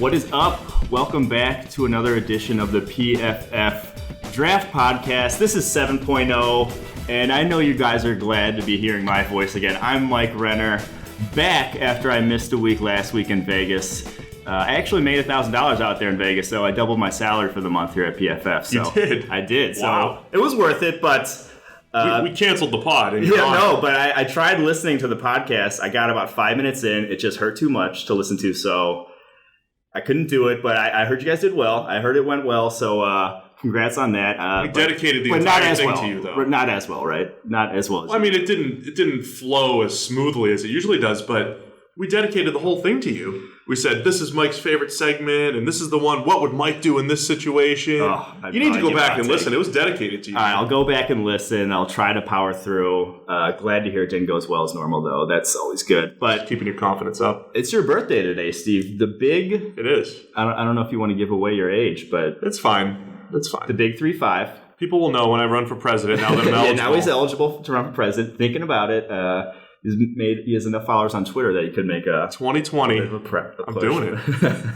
What is up? Welcome back to another edition of the PFF Draft Podcast. This is 7.0, and I know you guys are glad to be hearing my voice again. I'm Mike Renner, back after I missed a week last week in Vegas. I actually made $1,000 out there in Vegas, so I doubled my salary for the month here at PFF. So you did? I did. Wow. So it was worth it, but... we canceled the pod. And but I tried listening to the podcast. I got about 5 minutes in. It just hurt too much to listen to, so I couldn't do it. But I heard you guys did well. I heard it went well, so congrats on that. We dedicated the entire thing to you, though. Not as well, right? Not as well. I mean, it didn't flow as smoothly as it usually does, but we dedicated the whole thing to you. We said, this is Mike's favorite segment, and this is the one, what would Mike do in this situation? You need to go back and listen. It was dedicated to you. All right, I'll go back and listen. I'll try to power through. Glad to hear it didn't go as well as normal, though. That's always good. But just keeping your confidence up. It's your birthday today, Steve. It is. I don't know if you want to give away your age, but... It's fine. It's fine. The big 3-5. People will know when I run for president now that I'm eligible. Yeah, now he's eligible to run for president. Thinking about it. He has enough followers on Twitter that he could make a 2020. I'm doing it.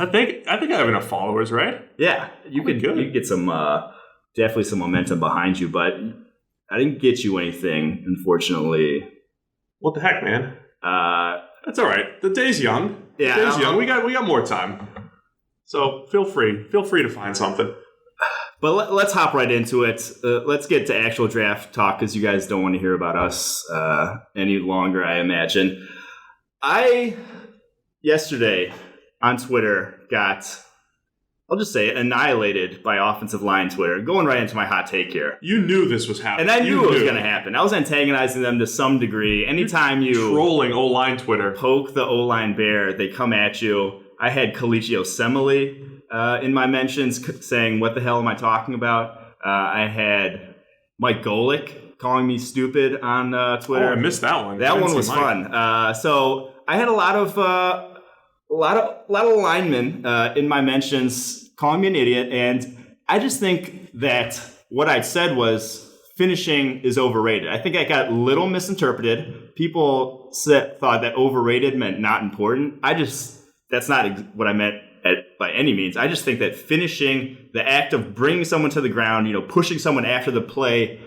I think I have enough followers, right? Yeah, you could get some definitely some momentum behind you, but I didn't get you anything, unfortunately. What the heck, man? That's all right. The day's young. Yeah, the day's young. We got more time, so feel free to find something. But let's hop right into it. Let's get to actual draft talk because you guys don't want to hear about us any longer, I imagine. Yesterday on Twitter got, I'll just say, annihilated by offensive line Twitter. Going right into my hot take here. You knew this was happening. And I knew it was going to happen. I was antagonizing them to some degree. Anytime you trolling O-line Twitter, poke the O-line bear, they come at you. I had Kalichi Osemele in my mentions saying, what the hell am I talking about? I had Mike Golick calling me stupid on Twitter. Oh, I missed that one. That one was fun. So I had a lot of linemen in my mentions calling me an idiot, and I just think that what I said was finishing is overrated. I think I got a little misinterpreted. People thought that overrated meant not important. That's not what I meant by any means. I just think that finishing, the act of bringing someone to the ground, pushing someone after the play,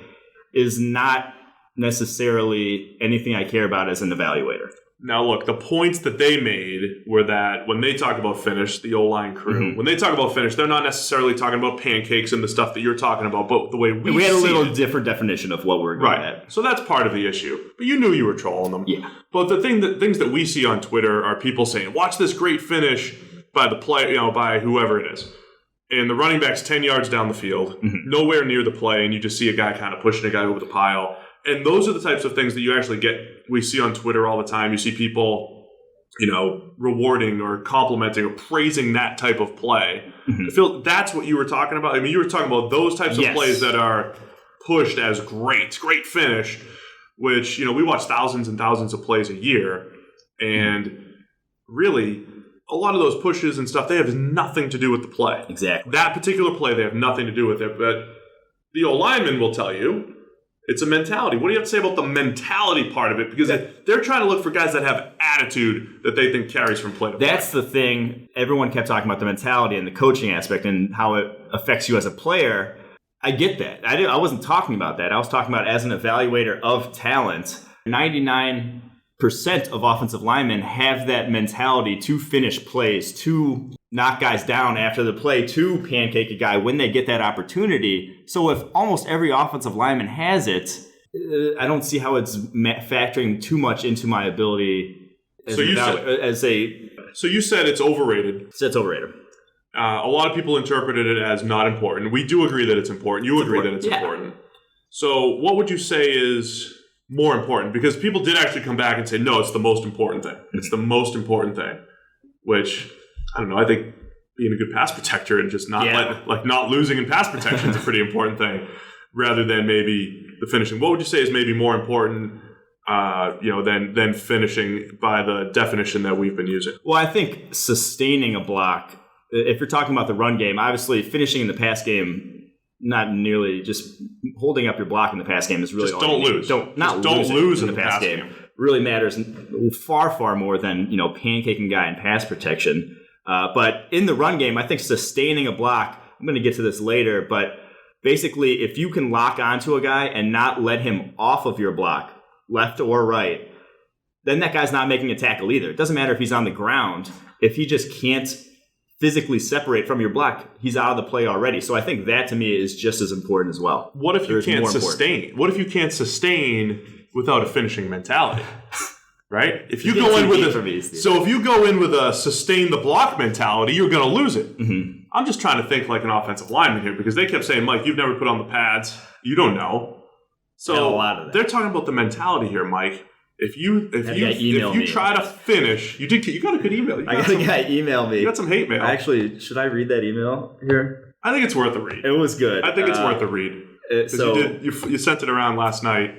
is not necessarily anything I care about as an evaluator. Now, look, the points that they made were that when they talk about finish, the O-line crew, when they talk about finish, they're not necessarily talking about pancakes and the stuff that you're talking about, but the way we had a little different definition of what we're going at. So that's part of the issue. But you knew you were trolling them. Yeah. But things that we see on Twitter are people saying, watch this great finish by the play, by whoever it is. And the running back's 10 yards down the field, nowhere near the play, and you just see a guy kind of pushing a guy over the pile. And those are the types of things that you actually we see on Twitter all the time. You see people, rewarding or complimenting or praising that type of play. I feel that's what you were talking about. I mean, you were talking about those types of plays that are pushed as great finish, which, we watch thousands and thousands of plays a year. And really, a lot of those pushes and stuff, they have nothing to do with the play. Exactly. That particular play, they have nothing to do with it. But the O-lineman will tell you, it's a mentality. What do you have to say about the mentality part of it? Because they're trying to look for guys that have attitude that they think carries from play to play. That's the thing. Everyone kept talking about the mentality and the coaching aspect and how it affects you as a player. I get that. I wasn't talking about that. I was talking about as an evaluator of talent. 99% of offensive linemen have that mentality to finish plays, to knock guys down after the play, to pancake a guy when they get that opportunity. So if almost every offensive lineman has it, I don't see how it's factoring too much into my ability So you said it's overrated. It's overrated. A lot of people interpreted it as not important. We do agree that it's important. You agree that it's important. So what would you say is more important? Because people did actually come back and say, no, it's the most important thing. It's the most important thing. Which, I don't know, I think being a good pass protector and just not not losing in pass protection is a pretty important thing, rather than maybe the finishing. What would you say is maybe more important than finishing by the definition that we've been using? Well, I think sustaining a block, if you're talking about the run game, obviously finishing in the pass game, not nearly just holding up your block in the pass game is really just don't lose. Don't lose in the pass game. Really matters far more than pancaking guy in pass protection. But in the run game, I think sustaining a block, I'm going to get to this later, but basically if you can lock onto a guy and not let him off of your block, left or right, then that guy's not making a tackle either. It doesn't matter if he's on the ground. If he just can't physically separate from your block, he's out of the play already. So I think that to me is just as important as well. What if you can't sustain? What if you can't sustain without a finishing mentality? Right? If you go in with if you go in with a sustain the block mentality, you're going to lose it. Mm-hmm. I'm just trying to think like an offensive lineman here because they kept saying, Mike, you've never put on the pads. You don't know. So they're talking about the mentality here, Mike. If you try to finish, you got a good email. I got a guy email me. You got some hate mail. Actually, should I read that email here? I think it's worth a read. It was good. I think it's worth a read. So you sent it around last night.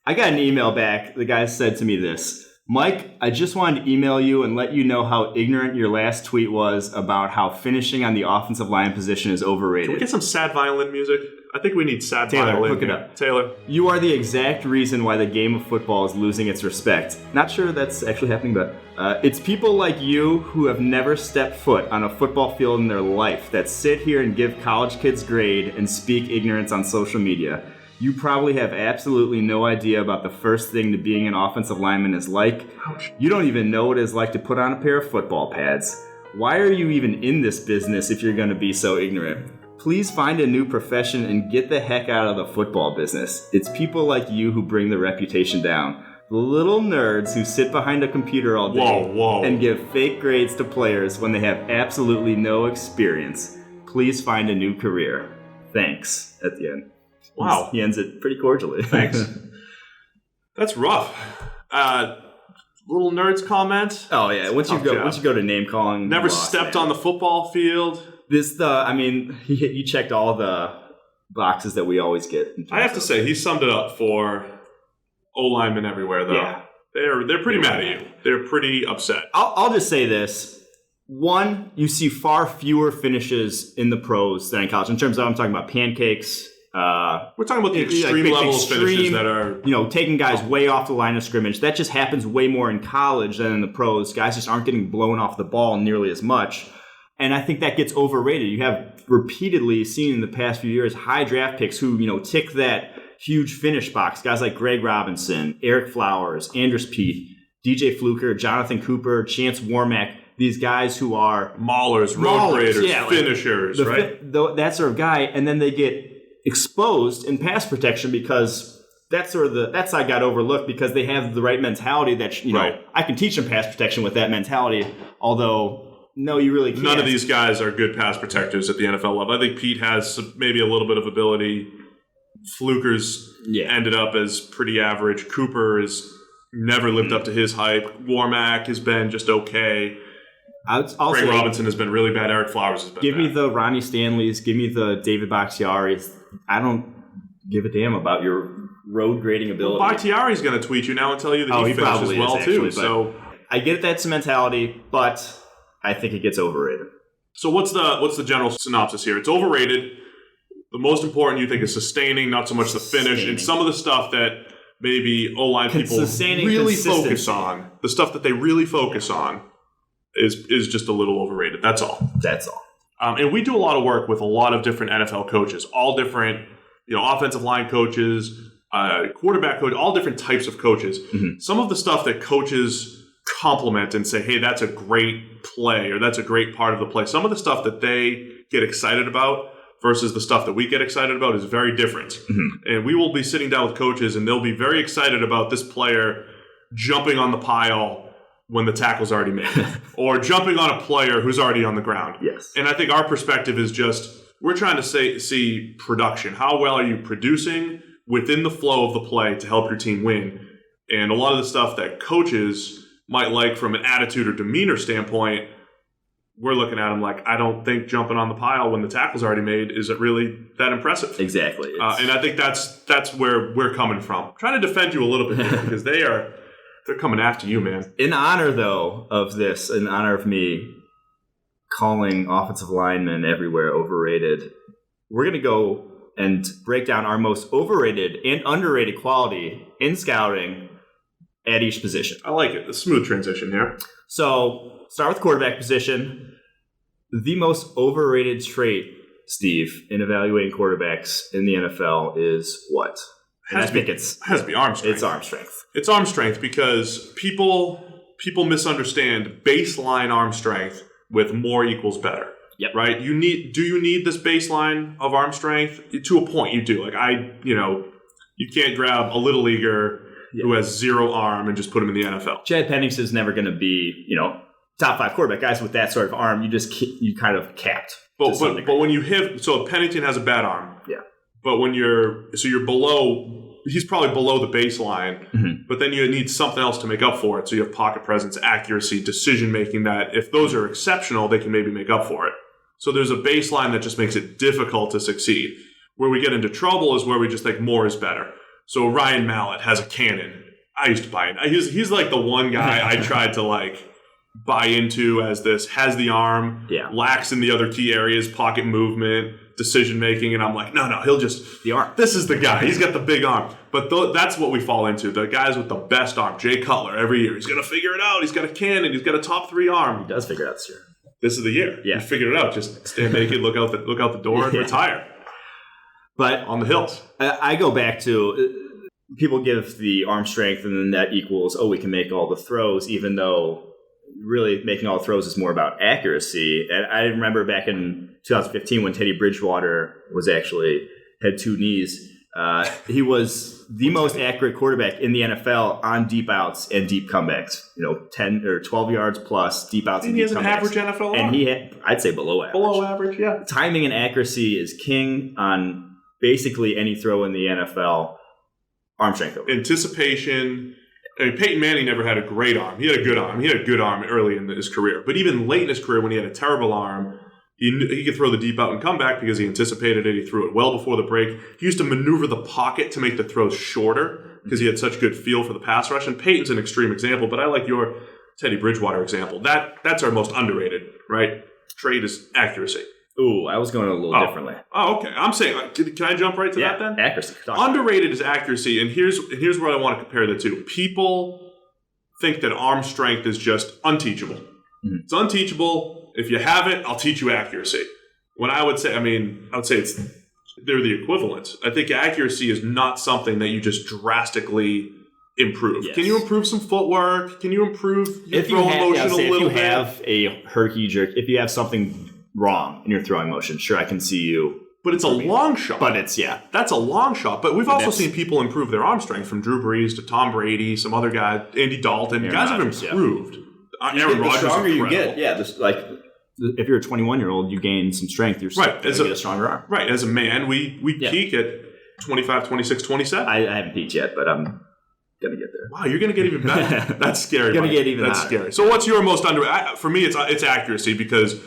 I got an email back. The guy said to me this: Mike, I just wanted to email you and let you know how ignorant your last tweet was about how finishing on the offensive line position is overrated. Can we get some sad violin music? I think we need sad Taylor, violin. hook it up. Taylor. You are the exact reason why the game of football is losing its respect. Not sure that's actually happening, but it's people like you who have never stepped foot on a football field in their life that sit here and give college kids grade and speak ignorance on social media. You probably have absolutely no idea about the first thing to being an offensive lineman is like. You don't even know what it is like to put on a pair of football pads. Why are you even in this business if you're going to be so ignorant? Please find a new profession and get the heck out of the football business. It's people like you who bring the reputation down. The little nerds who sit behind a computer all day and give fake grades to players when they have absolutely no experience. Please find a new career. Thanks, at the end. Wow. He ends it pretty cordially. Thanks. That's rough. Little nerds comment. Oh yeah. Once you go to name calling, never stepped on the football field. He checked all the boxes that we always get. I have to say, he summed it up for O-linemen everywhere, though. Yeah. They're pretty mad at you. They're pretty upset. I'll just say this. One, you see far fewer finishes in the pros than in college. In terms of, I'm talking about pancakes. We're talking about the extreme level of finishes that are... taking guys way off the line of scrimmage. That just happens way more in college than in the pros. Guys just aren't getting blown off the ball nearly as much. And I think that gets overrated. You have repeatedly seen in the past few years high draft picks who, tick that huge finish box. Guys like Greg Robinson, Eric Flowers, Andrus Peat, DJ Fluker, Jonathan Cooper, Chance Warmack. These guys who are... Maulers, road graders, finishers, right? That sort of guy. And then they get exposed in pass protection because that side got overlooked because they have the right mentality that, I can teach them pass protection with that mentality, although... No, you really can't. None of these guys are good pass protectors at the NFL level. I think Pete has maybe a little bit of ability. Fluker's ended up as pretty average. Cooper has never lived up to his hype. Warmack has been just okay. Greg Robinson has been really bad. Eric Flowers has been Give bad. me the Ronnie Stanleys. Give me the David Bakhtiaris. I don't give a damn about your road grading ability. Well, Bakhtiari's going to tweet you now and tell you that he finishes well, too. So I get that's a mentality, but... I think it gets overrated. So what's the general synopsis here? It's overrated. The most important you think is sustaining, not so much the finish. And some of the stuff that maybe O-line people really focus on, the stuff that they really focus on is just a little overrated. That's all. That's all. And we do a lot of work with a lot of different NFL coaches, all different, offensive line coaches, quarterback coach, all different types of coaches. Mm-hmm. Some of the stuff that coaches compliment and say, hey, that's a great play or that's a great part of the play. Some of the stuff that they get excited about versus the stuff that we get excited about is very different. Mm-hmm. And we will be sitting down with coaches and they'll be very excited about this player jumping on the pile when the tackle's already made or jumping on a player who's already on the ground. Yes. And I think our perspective is just, we're trying to see production. How well are you producing within the flow of the play to help your team win? And a lot of the stuff that coaches might like from an attitude or demeanor standpoint, we're looking at them like, I don't think jumping on the pile when the tackle's already made is really that impressive. Exactly. And I think that's where we're coming from. I'm trying to defend you a little bit here because they're coming after you, man. In honor, though, of this, in honor of me calling offensive linemen everywhere overrated, we're going to go and break down our most overrated and underrated quality in scouting at each position. I like it. A smooth transition here. So, start with quarterback position. The most overrated trait, Steve, in evaluating quarterbacks in the NFL is what? And I think it has to be arm strength. It's arm strength. It's arm strength because people misunderstand baseline arm strength with more equals better. Yep. Right? Do you need this baseline of arm strength? To a point you do. You can't grab a little leaguer who has zero arm and just put him in the NFL. Chad Pennington's never going to be, top 5 quarterback. Guys with that sort of arm, you kind of capped. But when you hit, so Pennington has a bad arm. Yeah. But when you're below, he's probably below the baseline. Mm-hmm. But then you need something else to make up for it. So you have pocket presence, accuracy, decision making. That if those are exceptional, they can maybe make up for it. So there's a baseline that just makes it difficult to succeed. Where we get into trouble is where we just think more is better. So Ryan Mallett has a cannon. I used to buy it. He's like the one guy I tried to buy into as this, has the arm, lacks in the other key areas, pocket movement, decision making, and I'm like, no, he'll just the arm. This is the guy. He's got the big arm. But that's what we fall into. The guys with the best arm. Jay Cutler every year. He's gonna figure it out. He's got a cannon. He's got a top 3 arm. He does figure it out this year. This is the year. Yeah, he figured it out. Just stay naked, look out the door, and retire. But on the hills, I go back to people give the arm strength, and then that equals we can make all the throws, even though really making all the throws is more about accuracy. And I remember back in 2015 when Teddy Bridgewater had 2 knees. He was the most accurate quarterback in the NFL on deep outs and deep comebacks. 10 or 12 yards plus deep outs and deep comebacks. He has an average NFL arm. And he had, I'd say below average. Below average, yeah. Timing and accuracy is king on basically any throw in the NFL. Arm strength over. Anticipation. I mean, Peyton Manning never had a great arm. He had a good arm. He had a good arm early in his career. But even late in his career when he had a terrible arm, he could throw the deep out and come back because he anticipated it. He threw it well before the break. He used to maneuver the pocket to make the throws shorter because he had such good feel for the pass rush. And Peyton's an extreme example, but I like your Teddy Bridgewater example. That's our most underrated, right? Trait is accuracy. Ooh, I was going a little differently. Oh, okay. I'm saying, can I jump right to that then? Accuracy. Underrated is accuracy, and here's where I want to compare the two. People think that arm strength is just unteachable. Mm-hmm. It's unteachable. If you have it, I'll teach you accuracy. When I would say they're the equivalent. I think accuracy is not something that you just drastically improve. Yes. Can you improve some footwork? Can you improve your throw motion a little bit? If you have a herky jerk, if you have something wrong in your throwing motion, sure, I can see you. But it's a long shot. But that's a long shot. But we've also seen people improve their arm strength, from Drew Brees to Tom Brady, some other guy, Andy Dalton. Aaron guys Rodgers, have improved. Aaron Rodgers, the stronger you get, if you're a 21-year-old, you gain some strength. You're going to get a stronger arm. Right. As a man, we peak at 25, 26, 27. I haven't peaked yet, but I'm going to get there. Wow, you're going to get even better. That's scary. Going to get even That's hotter. Scary. So what's your most for me, it's accuracy, because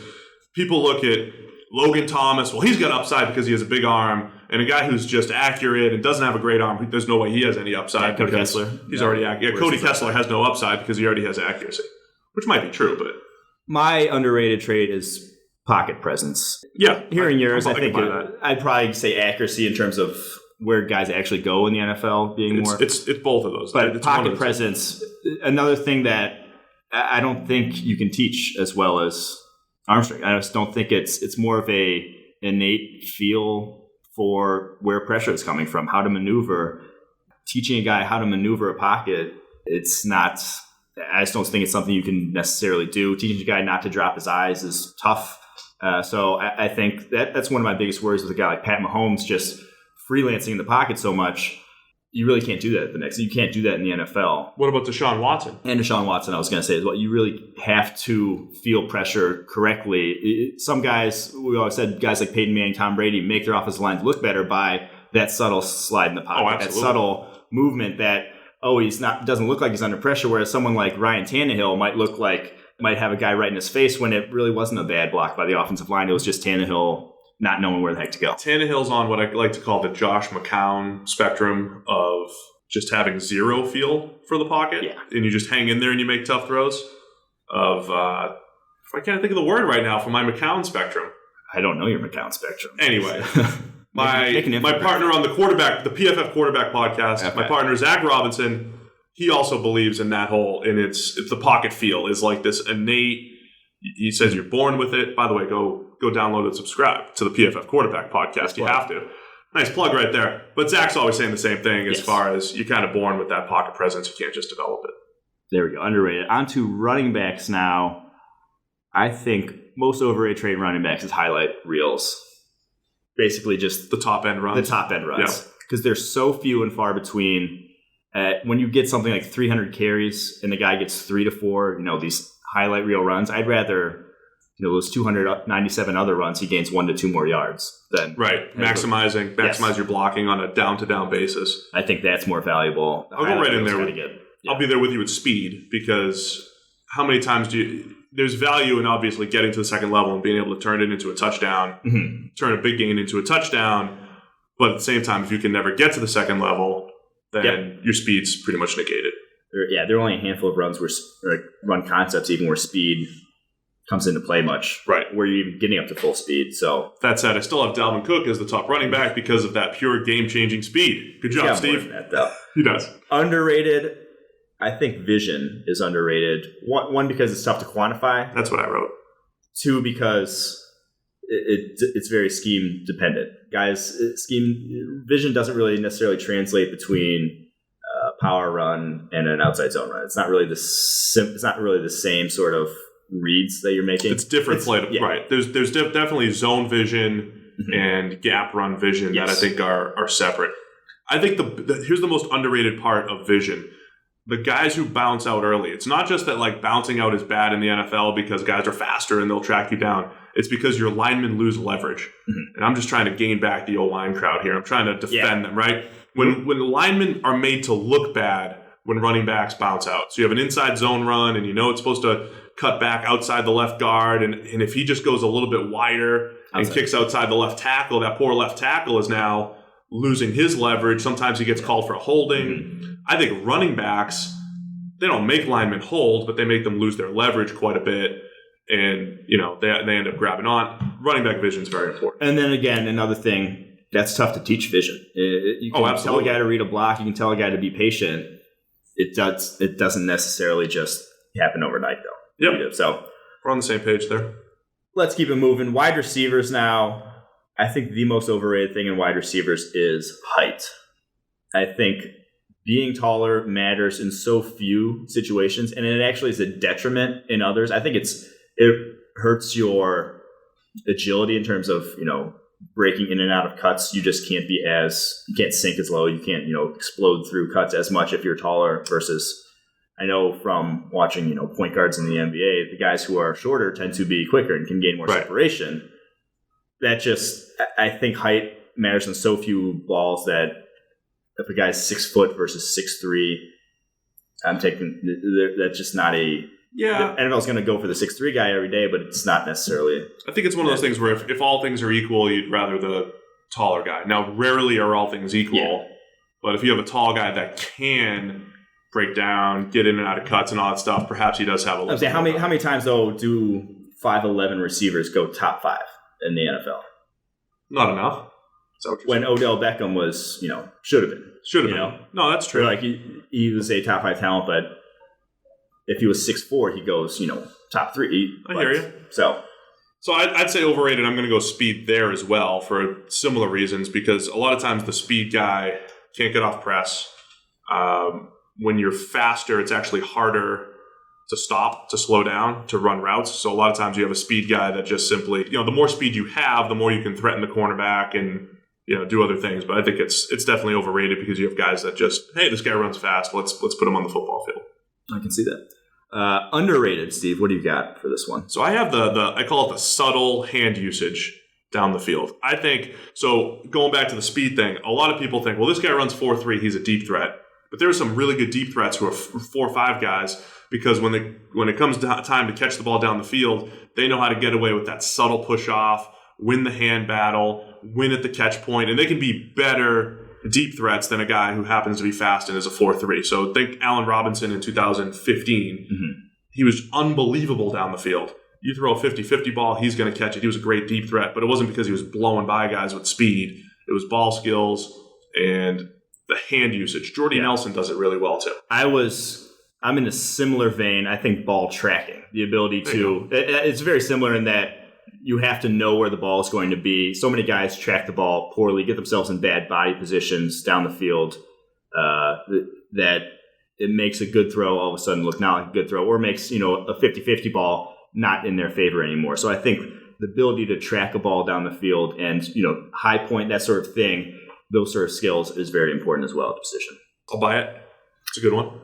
people look at Logan Thomas. Well, he's got upside because he has a big arm, and a guy who's just accurate and doesn't have a great arm, there's no way he has any upside. Cody Kessler. He's already accurate. Cody Kessler has no upside because he already has accuracy, which might be true, but my underrated trait is pocket presence. Yeah. Hearing yours, I think I'd probably say accuracy in terms of where guys actually go in the NFL being more. It's both of those. But pocket presence, another thing that I don't think you can teach as well as arm strength. I just don't think it's more of a innate feel for where pressure is coming from, how to maneuver. Teaching a guy how to maneuver a pocket, it's not. I just don't think it's something you can necessarily do. Teaching a guy not to drop his eyes is tough. So I think that's one of my biggest worries with a guy like Pat Mahomes, just freelancing in the pocket so much. You really can't do that at the next. You can't do that in the NFL. What about Deshaun Watson? And Deshaun Watson, I was going to say as well. You really have to feel pressure correctly. Some guys, we always said, guys like Peyton Manning, Tom Brady, make their offensive lines look better by that subtle slide in the pocket, that subtle movement that doesn't look like he's under pressure. Whereas someone like Ryan Tannehill might have a guy right in his face when it really wasn't a bad block by the offensive line. It was just Tannehill not knowing where the heck to go. Tannehill's on what I like to call the Josh McCown spectrum of just having zero feel for the pocket. Yeah. And you just hang in there and you make tough throws. I can't think of the word right now for my McCown spectrum. I don't know your McCown spectrum. Anyway, my partner on the PFF quarterback podcast, okay. My partner Zach Robinson, he also believes in that whole, and it's the pocket feel is like this innate. He says you're born with it. By the way, go download and subscribe to the PFF Quarterback podcast. You have to. Nice plug right there. But Zach's always saying the same thing as far as you're kind of born with that pocket presence. You can't just develop it. There we go. Underrated. On to running backs now. I think most overrated trade running backs is highlight reels. Basically just the top end runs. The top end runs. Because they're so few and far between. When you get something like 300 carries and the guy gets 3 to 4, these highlight reel runs, I'd rather, those 297 other runs, he gains 1 to 2 more yards than. Right. Maximize your blocking on a down to down basis. I think that's more valuable. I'll go right in there. I'll be there with you with speed, because how many times there's value in obviously getting to the second level and being able to turn it into a touchdown, turn a big gain into a touchdown. But at the same time, if you can never get to the second level, then your speed's pretty much negated. There are only a handful of runs run concepts even where speed comes into play much. Right. Where you're even getting up to full speed. So that said, I still have Dalvin Cook as the top running back because of that pure game-changing speed. Good job, Steve. He does. Underrated. I think vision is underrated. One, because it's tough to quantify. That's what I wrote. 2, because it's very scheme dependent. Guys, vision doesn't really necessarily translate between power run and an outside zone run. It's not really the same sort of reads that you're making. It's different right? There's definitely zone vision and gap run vision that I think are separate. I think here's the most underrated part of vision. The guys who bounce out early. It's not just that bouncing out is bad in the NFL because guys are faster and they'll track you down. It's because your linemen lose leverage. And I'm just trying to gain back the O-line crowd here. I'm trying to defend them, right? When linemen are made to look bad when running backs bounce out. So you have an inside zone run and it's supposed to cut back outside the left guard. And if he just goes a little bit wider and kicks outside the left tackle, that poor left tackle is now losing his leverage. Sometimes he gets called for a holding. I think running backs, they don't make linemen hold, but they make them lose their leverage quite a bit. And, they end up grabbing on. Running back vision is very important. And then again, another thing, that's tough to teach vision. You can tell a guy to read a block. You can tell a guy to be patient. It doesn't necessarily just happen overnight, though. Yep. So we're on the same page there. Let's keep it moving. Wide receivers now. I think the most overrated thing in wide receivers is height. I think being taller matters in so few situations, and it actually is a detriment in others. I think it hurts your agility in terms of, breaking in and out of cuts. You just can't you can't sink as low. You can't, explode through cuts as much if you're taller versus, I know from watching, point guards in the NBA, the guys who are shorter tend to be quicker and can gain more separation. I think height matters in so few balls that if a guy's 6 foot versus 6'3", that's just not a. Yeah, the NFL's going to go for the 6'3" guy every day, but it's not necessarily. I think it's one of those things where if all things are equal, you'd rather the taller guy. Now, rarely are all things equal, but if you have a tall guy that can break down, get in and out of cuts and all that stuff, perhaps he does have a little. How many times though do 5'11" receivers go top 5 in the NFL? Not enough. When Odell Beckham was, should have been. No, that's true. He was a top 5 talent, but if he was 6'4", he goes, top 3. I hear you. So I'd say overrated. I'm going to go speed there as well for similar reasons, because a lot of times the speed guy can't get off press. When you're faster, it's actually harder to stop, to slow down, to run routes. So a lot of times you have a speed guy that just simply, the more speed you have, the more you can threaten the cornerback and do other things. But I think it's definitely overrated because you have guys that just, hey, this guy runs fast. Let's put him on the football field. I can see that. Underrated, Steve. What do you got for this one? So I have I call it the subtle hand usage down the field. I think, so going back to the speed thing, a lot of people think, well, this guy runs 4.3, he's a deep threat. But there are some really good deep threats who are 4 or 5 guys, because when it comes to time to catch the ball down the field, they know how to get away with that subtle push off, win the hand battle, win at the catch point, and they can be better deep threats than a guy who happens to be fast and is a 4.3. So think Allen Robinson in 2015. He was unbelievable down the field. You throw a 50-50 ball, he's going to catch it. He was a great deep threat, but it wasn't because he was blowing by guys with speed. It was ball skills and the hand usage. Jordy Nelson does it really well too. I was I'm in a similar vein. I think ball tracking, the ability to, it's very similar in that you have to know where the ball is going to be. So many guys track the ball poorly, get themselves in bad body positions down the field, that it makes a good throw all of a sudden look not like a good throw, or makes, a 50-50 ball not in their favor anymore. So I think the ability to track a ball down the field and, high point, that sort of thing, those sort of skills is very important as well at the position. I'll buy it. It's a good one.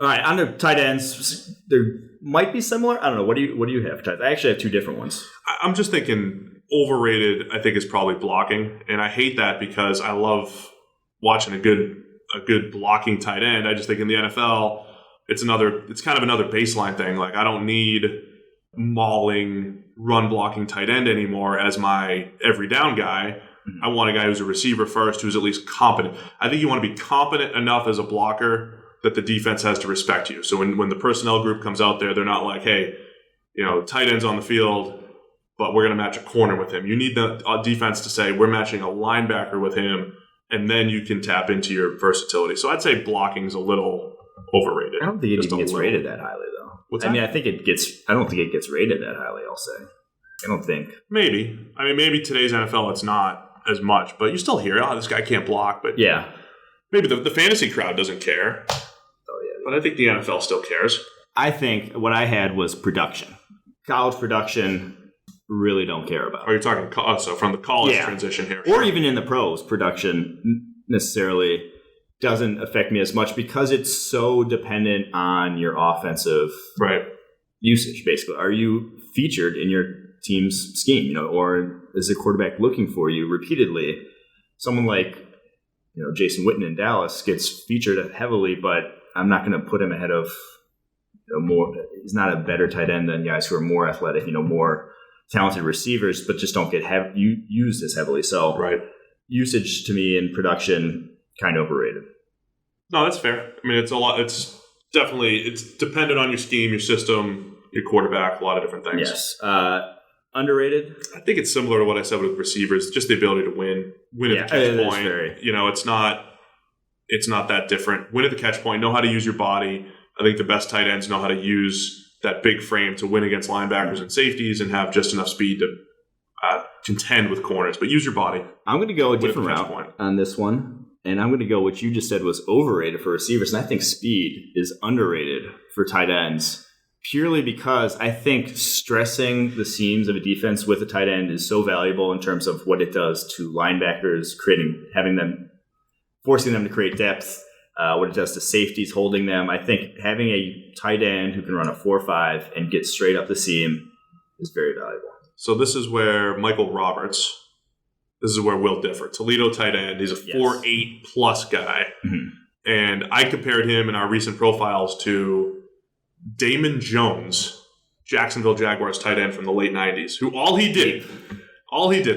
All right, on the tight ends, there might be similar. I don't know. What do you have for tight ends? I actually have two different ones. I'm just thinking overrated, I think, is probably blocking. And I hate that because I love watching a good blocking tight end. I just think in the NFL, it's kind of another baseline thing. Like, I don't need mauling, run blocking tight end anymore as my every down guy. I want a guy who's a receiver first, who's at least competent. I think you want to be competent enough as a blocker that the defense has to respect you. So when the personnel group comes out there, they're not like, hey, tight end's on the field, but we're going to match a corner with him. You need the defense to say, we're matching a linebacker with him, and then you can tap into your versatility. So I'd say blocking's a little overrated. I don't think it even gets rated that highly, though. What's that? I don't think it gets rated that highly, I'll say. I don't think. Maybe. Maybe today's NFL it's not as much, but you still hear, this guy can't block. But yeah, maybe the fantasy crowd doesn't care. But I think the NFL still cares. I think what I had was production. College production, really don't care about. Oh, you're talking so from the college transition here. Or even in the pros, production necessarily doesn't affect me as much because it's so dependent on your offensive usage, basically. Are you featured in your team's scheme, or is the quarterback looking for you repeatedly? Someone like, Jason Witten in Dallas gets featured heavily, but I'm not going to put him ahead of more. He's not a better tight end than guys who are more athletic, more talented receivers, but just don't get used as heavily. So usage to me in production, kind of overrated. No, that's fair. It's a lot. It's dependent on your scheme, your system, your quarterback, a lot of different things. Yes. Underrated? I think it's similar to what I said with receivers, just the ability to win at the catch point. It's not that different. Win at the catch point, know how to use your body. I think the best tight ends know how to use that big frame to win against linebackers and safeties and have just enough speed to contend with corners. But use your body. I'm going to go a different route on this one. And I'm going to go what you just said was overrated for receivers. And I think speed is underrated for tight ends, purely because I think stressing the seams of a defense with a tight end is so valuable in terms of what it does to linebackers, forcing them to create depth, what it does to safeties, holding them. I think having a tight end who can run a 4.5 and get straight up the seam is very valuable. So this is where Michael Roberts, this is where we'll differ. Toledo tight end, he's a 4.8 plus guy. Mm-hmm. And I compared him in our recent profiles to Damon Jones, Jacksonville Jaguars tight end from the late 90s, who all he did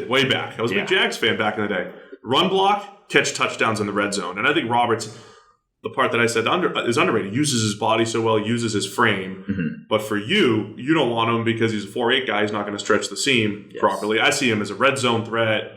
way back. I was a big Jags fan back in the day. Run block, catch touchdowns in the red zone. And I think Roberts, the part that I said is underrated, uses his body so well, uses his frame. Mm-hmm. But for you don't want him because he's a 4.8 guy. He's not going to stretch the seam properly. I see him as a red zone threat.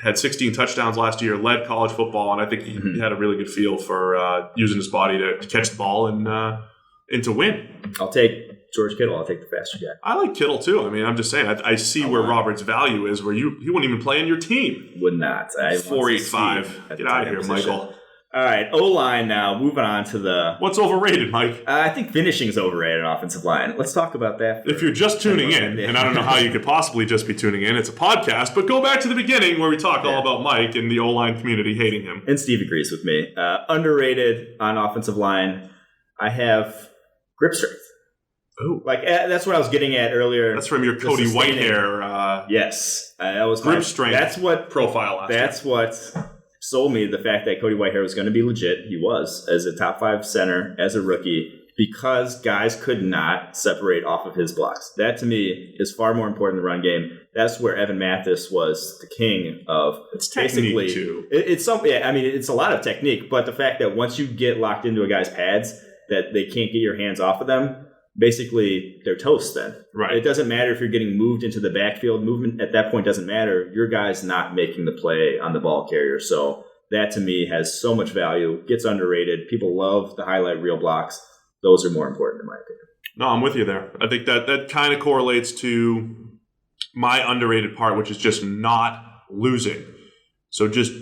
Had 16 touchdowns last year, led college football, and I think he had a really good feel for using his body to catch the ball and to win. I'll take George Kittle. I'll take the faster guy. I like Kittle too. I'm just saying. I see where Roberts' value is. Where he wouldn't even play in your team. Would not. 4.85. Get out of here, position. Michael. All right, O-line now. Moving on to the... What's overrated, Mike? I think finishing is overrated on offensive line. Let's talk about that. If you're just tuning in, and I don't know how you could possibly just be tuning in, it's a podcast, but go back to the beginning where we talk all about Mike and the O-line community hating him. And Steve agrees with me. Underrated on offensive line, I have grip strength. Oh, that's what I was getting at earlier. That's from your Cody Whitehair. Yes, that was grip strength. That's what profile. That's what sold me the fact that Cody Whitehair was going to be legit. He was as a top 5 center as a rookie because guys could not separate off of his blocks. That to me is far more important than the run game. That's where Evan Mathis was the king of. It's basically too. It's a lot of technique, but the fact that once you get locked into a guy's pads, that they can't get your hands off of them. Basically, they're toast then. Right. It doesn't matter if you're getting moved into the backfield. Movement at that point doesn't matter. Your guy's not making the play on the ball carrier. So that, to me, has so much value. Gets underrated. People love the highlight reel blocks. those are more important in my opinion. No, I'm with you there. I think that kind of correlates to my underrated part, which is just not losing. So just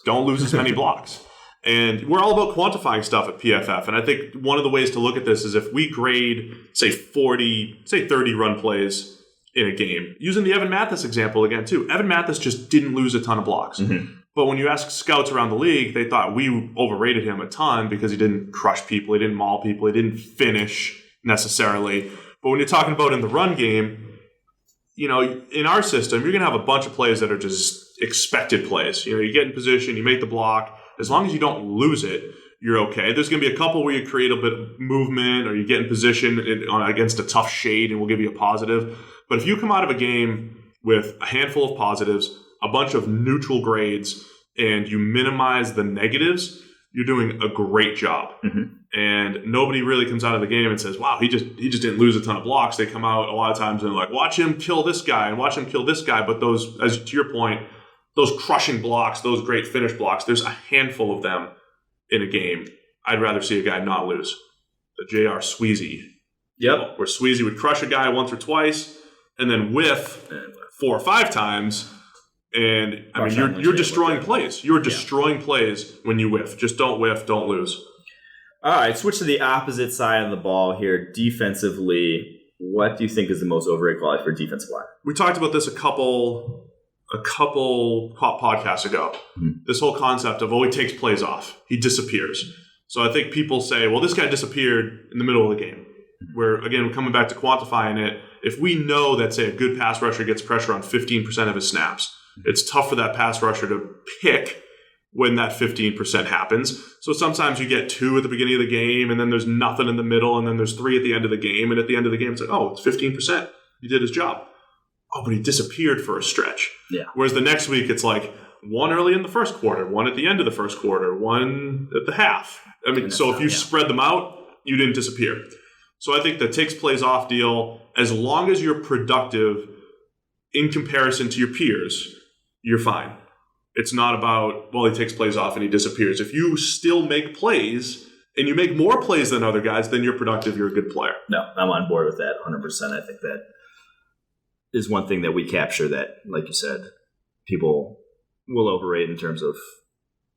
don't lose as many blocks. And we're all about quantifying stuff at PFF. And I think one of the ways to look at this is if we grade, say 30 run plays in a game, using the Evan Mathis example again too. Evan Mathis just didn't lose a ton of blocks. Mm-hmm. But when you ask scouts around the league, they thought we overrated him a ton because he didn't crush people, he didn't maul people, he didn't finish necessarily. But when you're talking about in the run game, you know, in our system, you're going to have a bunch of plays that are just expected plays. You know, you get in position, you make the block. As long as you don't lose it, you're okay. There's going to be a couple where you create a bit of movement or you get in position against a tough shade and we'll give you a positive. But if you come out of a game with a handful of positives, a bunch of neutral grades, and you minimize the negatives, you're doing a great job. Mm-hmm. And nobody really comes out of the game and says, wow, he just didn't lose a ton of blocks. They come out a lot of times and they're like, watch him kill this guy and watch him kill this guy. But those, as to your point, those crushing blocks, those great finish blocks, there's a handful of them in a game. I'd rather see a guy not lose. The J.R. Sweezy. Yep. Where Sweezy would crush a guy once or twice and then whiff 4 or 5 times. And I mean, you're destroying plays. You're destroying plays when you whiff. Just don't whiff, don't lose. All right, switch to the opposite side of the ball here. Defensively, what do you think is the most overrated quality for defensive line? We talked about this a couple podcasts ago. Mm-hmm. This whole concept of, he takes plays off. He disappears. So I think people say, well, this guy disappeared in the middle of the game. Where, again, we're coming back to quantifying it. If we know that, say, a good pass rusher gets pressure on 15% of his snaps, it's tough for that pass rusher to pick when that 15% happens. So sometimes you get 2 at the beginning of the game, and then there's nothing in the middle, and then there's 3 at the end of the game. And at the end of the game, it's like, it's 15%. He did his job. Oh, but he disappeared for a stretch. Yeah. Whereas the next week, it's like 1 early in the first quarter, 1 at the end of the first quarter, 1 at the half. I mean, so if you spread them out, you didn't disappear. So I think the takes plays off deal, as long as you're productive in comparison to your peers, you're fine. It's not about, he takes plays off and he disappears. If you still make plays and you make more plays than other guys, then you're productive, you're a good player. No, I'm on board with that 100%. I think that is one thing that we capture that, like you said, people will overrate in terms of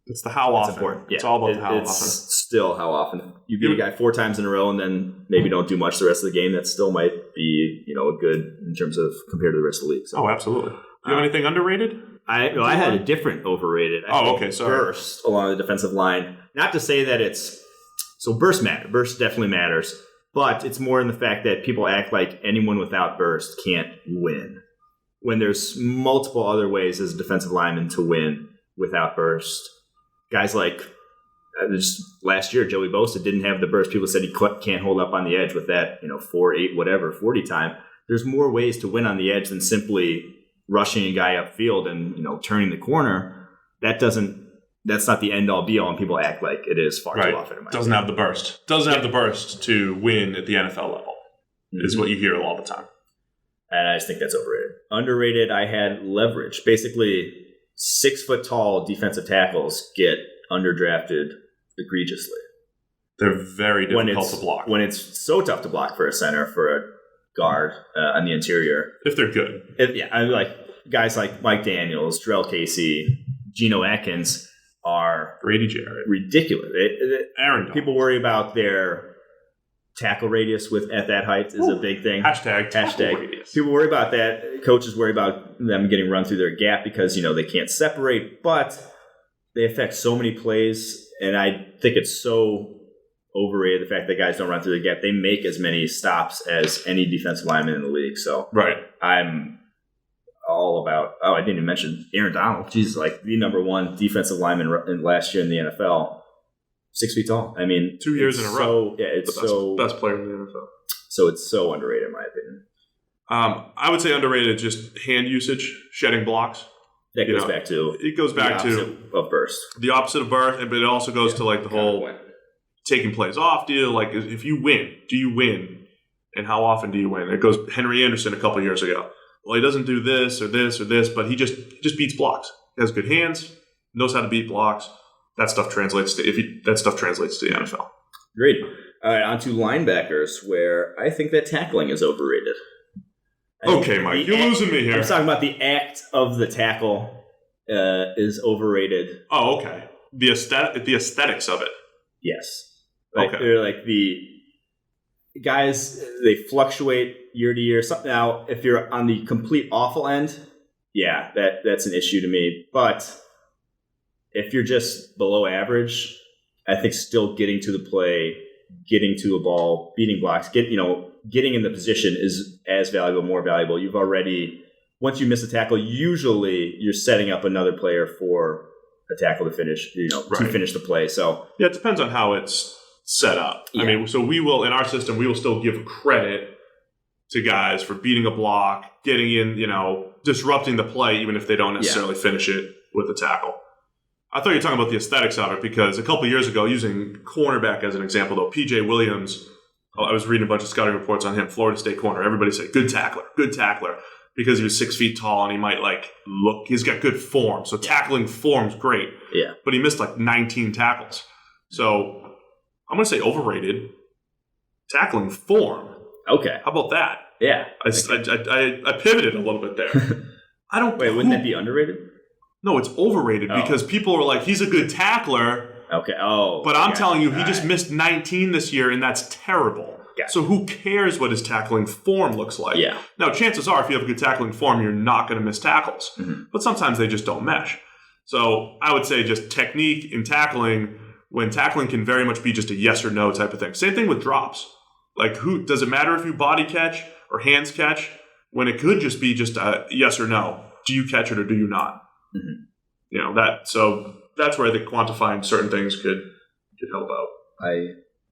it's the how often. Important. Yeah. It's all about the how often. It's still how often. You beat a guy 4 times in a row and then maybe don't do much the rest of the game. That still might be, a good in terms of compared to the rest of the league. So. Oh, absolutely. Do you have anything underrated? I had a different overrated. Okay, sorry. Burst along the defensive line. Not to say that it's so burst matter. Burst definitely matters, but it's more in the fact that people act like anyone without burst can't win. When there's multiple other ways as a defensive lineman to win without burst. Guys like just last year, Joey Bosa didn't have the burst. People said he can't hold up on the edge with that 4, 8, whatever 40 time. There's more ways to win on the edge than simply rushing a guy upfield and turning the corner. That's not the end all be all, and people act like it is far too often. Doesn't have the burst. Doesn't have the burst to win at the NFL level. Mm-hmm. Is what you hear all the time. And I just think that's overrated. Underrated, I had leverage. Basically, 6 foot tall defensive tackles get underdrafted egregiously. They're very difficult to block. When it's so tough to block for a center, for a guard on the interior. If they're good. I like guys like Mike Daniels, Terrell Casey, Geno Atkins are Grady Jarrett. Ridiculous. Aaron. People worry about their tackle radius at that height is a big thing. Hashtag tackle radius. People worry about that. Coaches worry about them getting run through their gap because, they can't separate, but they affect so many plays, and I think it's so overrated the fact that guys don't run through the gap. They make as many stops as any defensive lineman in the league. So right. I'm all about, I didn't even mention Aaron Donald. Jesus, like the number 1 defensive lineman last year in the NFL. 6 feet tall. I mean, 2 years in a row. Yeah, it's the best player in the NFL. So it's so underrated in my opinion. I would say underrated just hand usage, shedding blocks. That goes back to of burst. The opposite of burst, but it also goes to like the whole taking plays off deal. Like if you win, do you win? And how often do you win? It goes Henry Anderson a couple years ago. Well, he doesn't do this or this or this, but he just beats blocks. He has good hands, knows how to beat blocks. That stuff translates to the NFL. Great. All right, on to linebackers, where I think that tackling is overrated. Okay, Mike, you're losing me here. I'm talking about the act of the tackle is overrated. Oh, okay. The aesthetics of it. Yes. Like, Okay. They're like the guys, they fluctuate year to year. Now, if you're on the complete awful end, yeah, that's an issue to me. But if you're just below average, I think still getting to the play, getting to a ball, beating blocks, getting in the position is as valuable, more valuable. You've already, once you miss a tackle, usually you're setting up another player for a tackle to finish, to finish the play. So yeah, it depends on how it's set up. Yeah. I mean, so we will, in our system, we will still give credit to guys for beating a block, getting in, disrupting the play, even if they don't necessarily finish it with a tackle. I thought you were talking about the aesthetics of it because a couple years ago, using cornerback as an example, though, P.J. Williams, I was reading a bunch of scouting reports on him, Florida State corner. Everybody said, good tackler, because he was 6 feet tall and he might he's got good form. So tackling form's great. Yeah. But he missed 19 tackles. So I'm going to say overrated. Tackling form. Okay. How about that? Yeah. I pivoted a little bit there. I don't. Wait, wouldn't that be underrated? No, it's overrated because people are like, he's a good tackler. Okay. Oh. But I'm telling you, he just missed 19 this year, and that's terrible. Gotcha. So who cares what his tackling form looks like? Yeah. Now, chances are, if you have a good tackling form, you're not going to miss tackles. Mm-hmm. But sometimes they just don't mesh. So I would say just technique in tackling, when tackling can very much be just a yes or no type of thing. Same thing with drops. Does it matter if you body catch or hands catch when it could just be just a yes or no? Do you catch it or do you not? Mm-hmm. So that's where I think quantifying certain things could help out.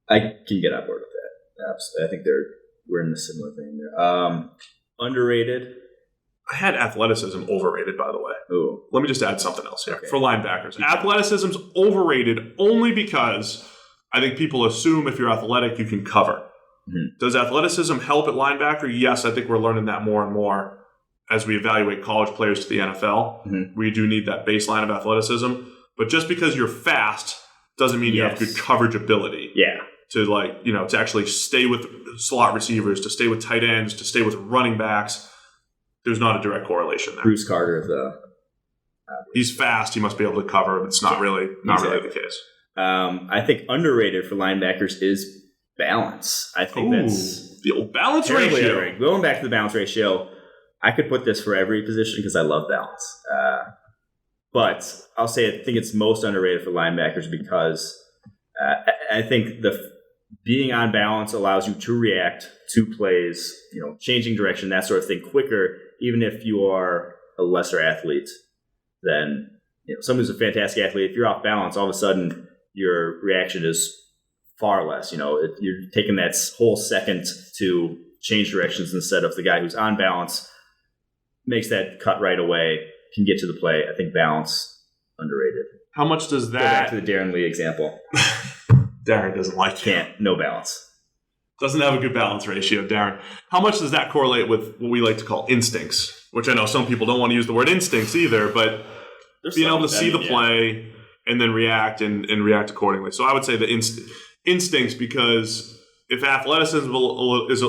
I can get on board with that. I think we're in a similar thing there. Underrated. I had athleticism overrated, by the way. Ooh. Let me just add something else here for linebackers. Athleticism's overrated only because I think people assume if you're athletic, you can cover. Mm-hmm. Does athleticism help at linebacker? Yes, I think we're learning that more and more as we evaluate college players to the NFL. Mm-hmm. We do need that baseline of athleticism. But just because you're fast doesn't mean you have good coverage ability. Yeah. To actually stay with slot receivers, to stay with tight ends, to stay with running backs. There's not a direct correlation there. Bruce Carter, he's fast. He must be able to cover. But it's not really the case. I think underrated for linebackers is balance. I think that's the old balance ratio. Underrated. Going back to the balance ratio, I could put this for every position because I love balance. But I'll say I think it's most underrated for linebackers because I think being on balance allows you to react to plays, changing direction, that sort of thing quicker, even if you are a lesser athlete than someone who's a fantastic athlete. If you're off balance, all of a sudden your reaction is far less. You're taking that whole second to change directions instead of the guy who's on balance makes that cut right away, can get to the play. I think balance, underrated. How much does that... Go back to the Darren Lee example. Darren doesn't like you. No balance. Doesn't have a good balance ratio, Darren. How much does that correlate with what we like to call instincts? Which I know some people don't want to use the word instincts either, but being able to see the play and then react and react accordingly. So I would say the instincts, because if athleticism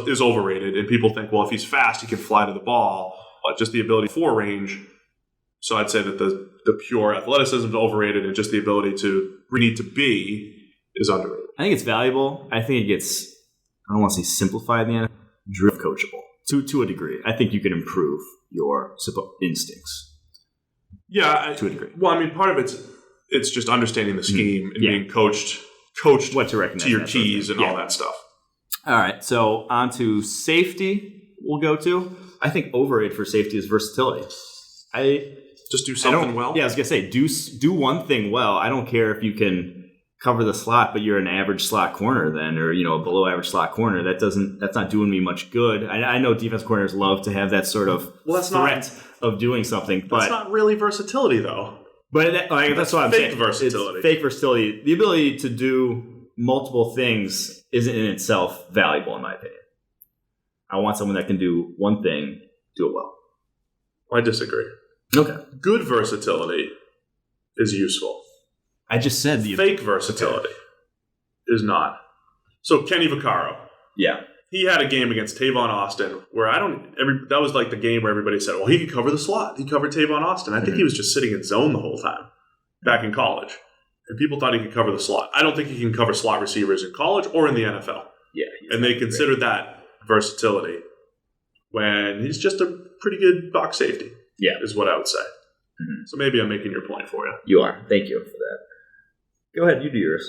is overrated and people think, well, if he's fast, he can fly to the ball, but just the ability for range. So I'd say that the pure athleticism is overrated and just the ability to need to be is underrated. I think it's valuable. I think it gets, I don't want to say simplified in the end, drift coachable to a degree. I think you can improve your instincts. Yeah. To a degree. Well, I mean, part of it's just understanding the scheme and being coached what to recognize to your keys and all that stuff. All right. So on to safety we'll go to. I think overrated for safety is versatility. Just do something well? Yeah, I was going to say, do one thing well. I don't care if you can cover the slot, but you're an average slot corner then, or, below average slot corner. That's not doing me much good. I know defense corners love to have that sort of threat of doing something. But that's not really versatility, though. But that's what I'm saying. Fake versatility. It's fake versatility. The ability to do multiple things isn't in itself valuable, in my opinion. I want someone that can do one thing, do it well. I disagree. Okay. Good versatility is useful. I just said fake versatility is not. So Kenny Vaccaro. Yeah. He had a game against Tavon Austin where that was like the game where everybody said, well, he could cover the slot. He covered Tavon Austin. I think he was just sitting in zone the whole time back in college. And people thought he could cover the slot. I don't think he can cover slot receivers in college or in the NFL. Yeah. And they considered that versatility when he's just a pretty good box safety. Yeah. Is what I would say. Mm-hmm. So maybe I'm making your point for you. You are. Thank you for that. Go ahead. You do yours.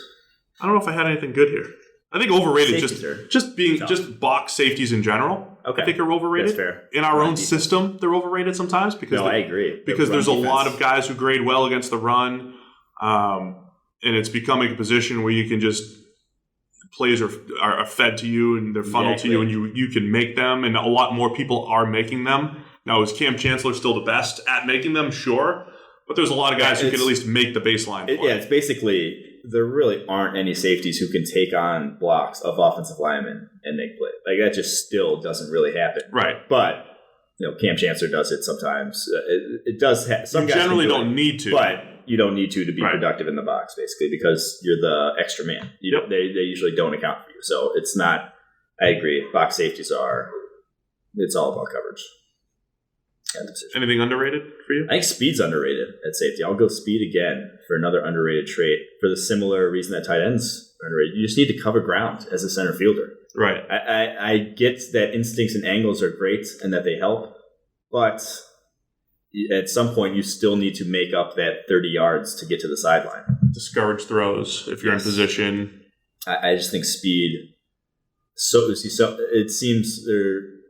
I don't know if I had anything good here. I think overrated Safeties just box safeties in general. Okay. I think are overrated. That's fair. In our own system, they're overrated sometimes because I agree. Because there's a lot of guys who grade well against the run, and it's becoming a position where you can just plays are fed to you and they're funneled to you, and you can make them, and a lot more people are making them. Now, is Cam Chancellor still the best at making them? Sure. But there's a lot of guys who can at least make the baseline. It's basically there really aren't any safeties who can take on blocks of offensive linemen and make plays. Like that just still doesn't really happen. Right. But Cam Chancellor does it sometimes. It does. Some guys generally don't need to, but you don't need to be productive in the box, basically, because you're the extra man. They usually don't account for you. So it's not. I agree. Box safeties are. It's all about coverage. Anything underrated for you? I think speed's underrated at safety. I'll go speed again for another underrated trait for the similar reason that tight ends are underrated. You just need to cover ground as a center fielder. Right. I get that instincts and angles are great and that they help, but at some point you still need to make up that 30 yards to get to the sideline. Discourage throws if you're in position. I just think speed. So it seems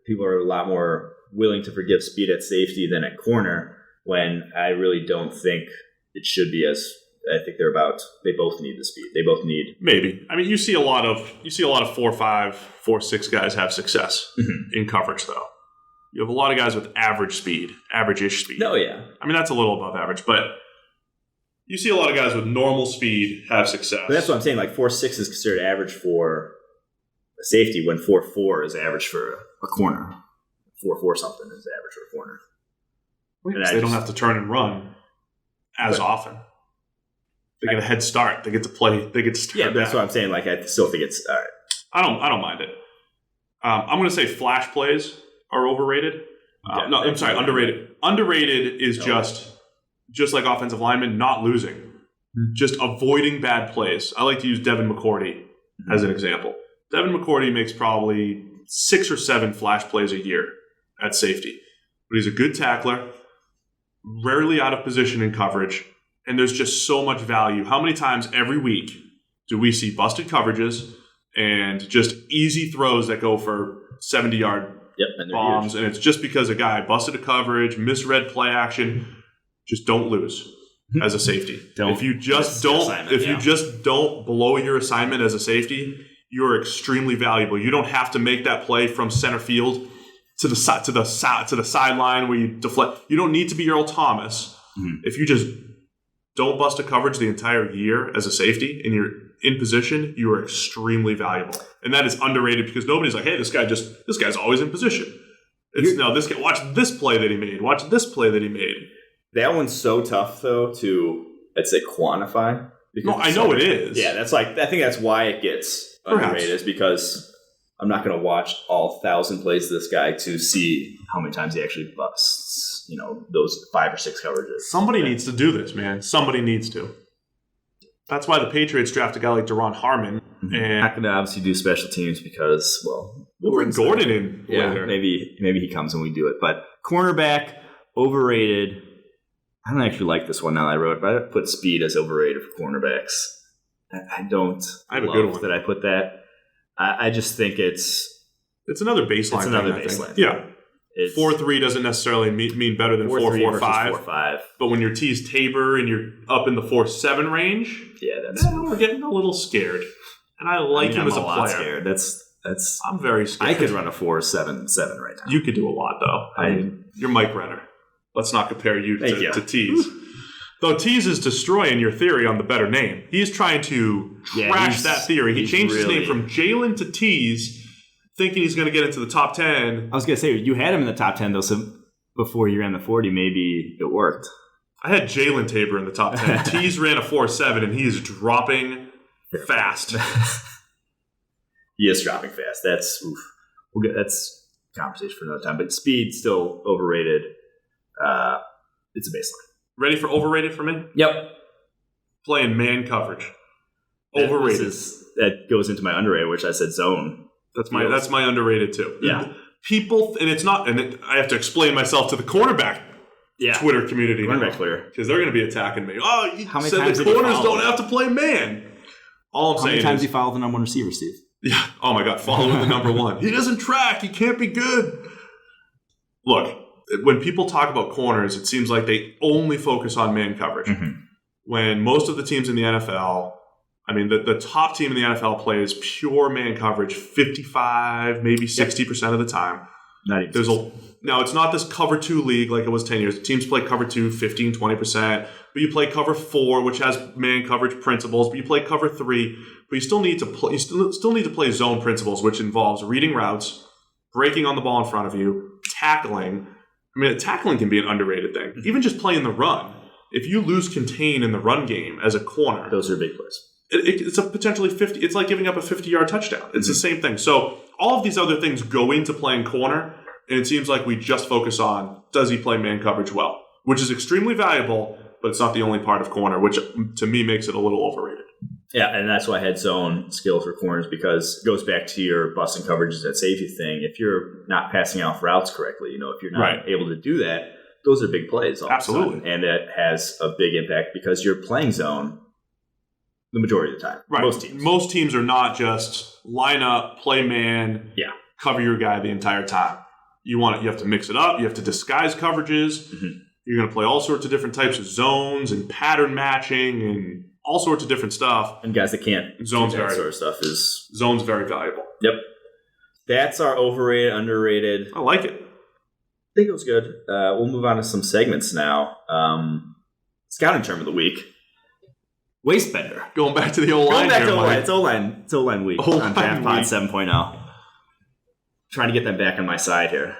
people are a lot more willing to forgive speed at safety than at corner, when I really don't think it should be as. I think they both need the speed. They both need. Maybe. I mean, you see a lot of 4.5, 4.6 guys have success in coverage, though. You have a lot of guys with average-ish speed. Oh, yeah. I mean, that's a little above average, but you see a lot of guys with normal speed have success. But that's what I'm saying. Like 4.6 is considered average for a safety, when 4.4 is average for a corner. 4.4 something is average for a corner. Because they don't have to turn and run as often. They get a head start. They get to play. They get to start. Yeah, that's what I'm saying. Like, I still think it's all right. I don't mind it. I'm going to say flash plays are overrated. No, I'm sorry, underrated. Underrated is just like offensive linemen not losing, just avoiding bad plays. I like to use Devin McCourty as an example. Devin McCourty makes probably 6 or 7 flash plays a year at safety, but he's a good tackler, rarely out of position in coverage. And there's just so much value. How many times every week do we see busted coverages and just easy throws that go for 70-yard bombs? Huge. And it's just because a guy busted a coverage, misread play action. Just don't lose as a safety. If you just don't blow your assignment as a safety, you're extremely valuable. You don't have to make that play from center field to the sideline where you deflect. You don't need to be Earl Thomas. If you just don't bust a coverage the entire year as a safety and you're in position, you are extremely valuable. And that is underrated because nobody's like, hey, this guy's always in position. This guy, watch this play that he made. Watch this play that he made. That one's so tough, though, to, let's say, quantify. No, I know it is. Yeah, I think that's why it gets underrated, is because I'm not going to watch all 1,000 plays of this guy to see how many times he actually busts, those 5 or 6 coverages. Somebody needs to do this, man. Somebody needs to. That's why the Patriots draft a guy like Daron Harmon. And not going to obviously do special teams because, we'll bring Gordon in. Yeah, later. Maybe he comes when we do it. But cornerback, overrated. I don't actually like this one now that I wrote it, but I put speed as overrated for cornerbacks. I have a good one that I put that. I just think it's another baseline. It's another baseline. Yeah. 4.3 doesn't necessarily mean better than 4.45. 4.5. But when you're teased Tabor and you're up in the 4.7 range, we're getting a little scared. And I like him as a player. Scared. That's. I'm very scared. I could run a 4.77 right now. You could do a lot, though. I mean, you're Mike Renner. Let's not compare you to Tease. Though Tease is destroying your theory on the better name. He's trying to trash that theory. He changed his name from Jalen to Tease, thinking he's going to get into the top 10. I was going to say, you had him in the top 10, though, so before you ran the 40, maybe it worked. I had Jalen Tabor in the top 10. Tease ran a 4.7, and he is dropping fast. He is dropping fast. That's that's conversation for another time. But speed still overrated. It's a baseline. Ready for overrated for me? Yep. Playing man coverage. Overrated. That goes into my underrated, which I said zone. That's my underrated too. Yeah. People, and it's not, and I have to explain myself to the cornerback Twitter community. Cornerback Twitter. Because they're going to be attacking me. Oh, you How many said times the did he corners follow? don't have to play man. All I'm How saying many times is, he followed the number one receiver, Steve? yeah. Oh my God, following the number one. He doesn't track. He can't be good. Look, when people talk about corners, it seems like they only focus on man coverage. Mm-hmm. When most of the teams in the NFL, I mean, the top team in the NFL plays pure man coverage 55, maybe 60% of the time. Not even. Now, it's not this cover 2 league like it was 10 years. Teams play cover 2 15, 20%. But you play cover 4, which has man coverage principles. But you play cover 3. But you still need to play. You still need to play zone principles, which involves reading routes, breaking on the ball in front of you, tackling. I mean, tackling can be an underrated thing. Even just playing the run. If you lose contain in the run game as a corner, those are big plays. It's a potentially 50. It's like giving up a 50-yard touchdown. It's the same thing. So all of these other things go into playing corner, and it seems like we just focus on, does he play man coverage well, which is extremely valuable, but it's not the only part of corner, which to me makes it a little overrated. Yeah, and that's why I had zone skill for corners, because it goes back to your busting coverages at safety thing. If you're not passing off routes correctly, if you're not able to do that, those are big plays. Absolutely. And it has a big impact because you're playing zone the majority of the time. Right. Most teams are not just line up, play man, cover your guy the entire time. You have to mix it up. You have to disguise coverages. Mm-hmm. You're going to play all sorts of different types of zones and pattern matching and all sorts of different stuff. And guys that can't zones do that sort of stuff is zones very valuable. Yep. That's our overrated, underrated. I like it. I think it was good. We'll move on to some segments now. Scouting term of the week. Waistbender. Going back to the O-line. Going back here, to Mike. It's O-line week on Draft Pod 7.0. Trying to get them back on my side here.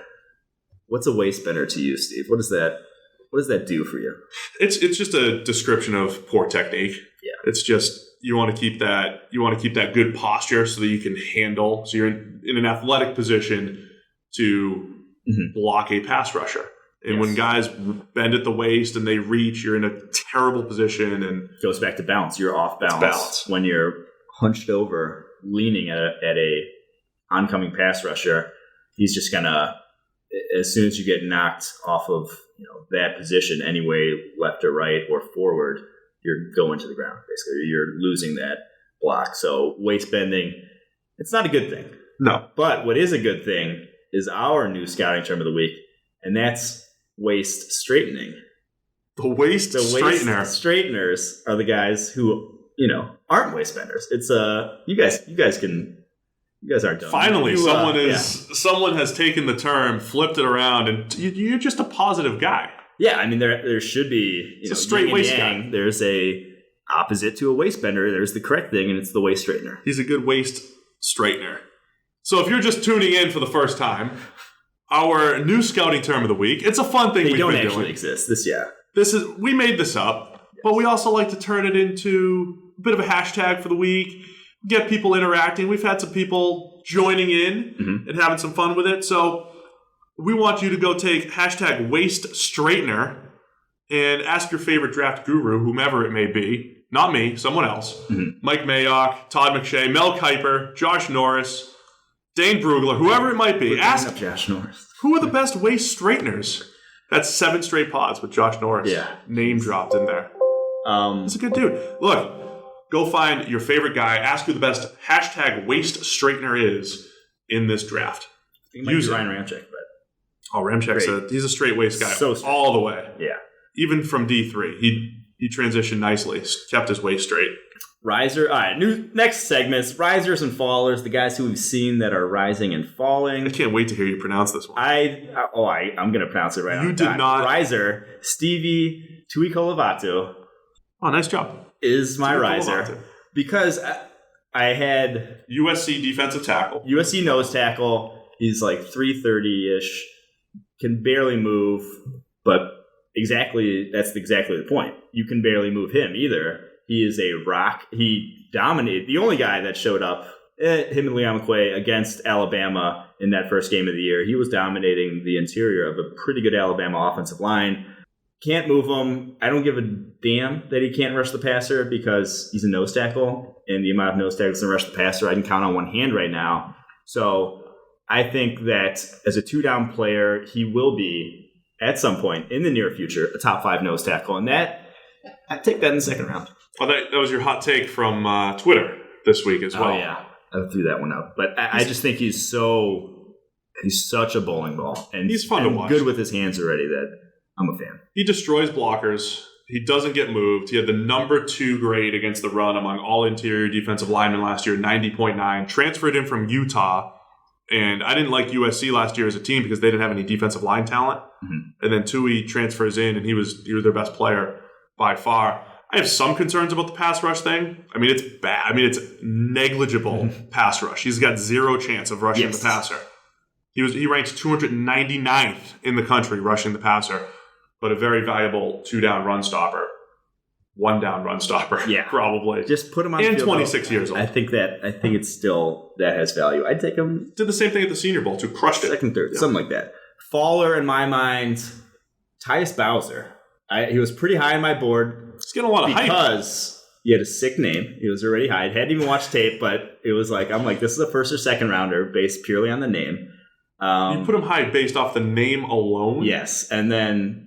What's a waistbender to you, Steve? What does that do for you? It's just a description of poor technique. Yeah. It's just you want to keep that good posture so that you can handle. So you're in an athletic position to block a pass rusher. And when guys bend at the waist and they reach, you're in a terrible position. And goes back to balance. You're off balance. When you're hunched over, leaning at a oncoming pass rusher. He's just gonna, as soon as you get knocked off of that position, anyway, left or right or forward, you're going to the ground. Basically, you're losing that block. So waist bending, it's not a good thing. No. But what is a good thing is our new scouting term of the week, and that's waist straightening. The waist straightener. Straighteners are the guys who, aren't waist benders. It's you guys aren't done. Finally, someone has taken the term, flipped it around, and you're just a positive guy. Yeah, I mean there should be it's a straight waist guy. There's a opposite to a waist bender. There's the correct thing, and it's the waist straightener. He's a good waist straightener. So if you're just tuning in for the first time, our new scouting term of the week. It's a fun thing we've been doing. They don't actually exist. We made this up, but we also like to turn it into a bit of a hashtag for the week, get people interacting. We've had some people joining in and having some fun with it. So we want you to go take hashtag waist straightener and ask your favorite draft guru, whomever it may be. Not me, someone else. Mike Mayock, Todd McShay, Mel Kiper, Josh Norris, Dane Brugler, whoever it might be. Ask Josh Norris. Who are the best waist straighteners? That's 7 straight pods with Josh Norris. Name dropped in there. He's a good dude. Look, go find your favorite guy. Ask who the best hashtag waist straightener is in this draft. Use Ryan Ramczyk, but Ramczyk's he's a straight waist guy, all the way. Yeah, even from D3, he transitioned nicely, kept his waist straight. Riser. All right, next segments. Risers and fallers, the guys who we've seen that are rising and falling. I can't wait to hear you pronounce this one. I'm going to pronounce it right. You did not. Riser, Stevie Tuikolovatu. Oh, nice job. Is my riser because I had USC defensive tackle. USC nose tackle. He's like 330-ish, can barely move, but that's exactly the point. You can barely move him either. He is a rock. He dominated. The only guy that showed up him and Leon McQuay against Alabama in that first game of the year, he was dominating the interior of a pretty good Alabama offensive line. Can't move him. I don't give a damn that he can't rush the passer because he's a nose tackle, and the amount of nose tackles to rush the passer I can count on one hand right now. So I think that as a 2-down player, he will be, at some point in the near future, a top 5 nose tackle. And I take that in the second round. Oh, that was your hot take from Twitter this week as well. Oh, yeah. I threw that one out. But I just think he's such a bowling ball. And he's fun to watch. Good with his hands already that I'm a fan. He destroys blockers. He doesn't get moved. He had the number 2 grade against the run among all interior defensive linemen last year, 90.9. Transferred in from Utah. And I didn't like USC last year as a team because they didn't have any defensive line talent. Mm-hmm. And then Tui transfers in, and he was their best player by far. I have some concerns about the pass rush thing. I mean, it's bad. I mean, it's negligible pass rush. He's got 0 chance of rushing the passer. He ranks 299th in the country rushing the passer, but a very valuable 2-down run stopper. 1-down run stopper, probably. Just put him on and field 26 years old. I think it's still that has value. I'd take him. Did the same thing at the Senior Bowl too. Crushed it. Second, third, something like that. Faller in my mind. Tyus Bowser. He was pretty high on my board. He's getting a lot of hype because he had a sick name. He was already high. I hadn't even watched tape, but it was like this is a first or second rounder based purely on the name. You put him high based off the name alone? Yes. And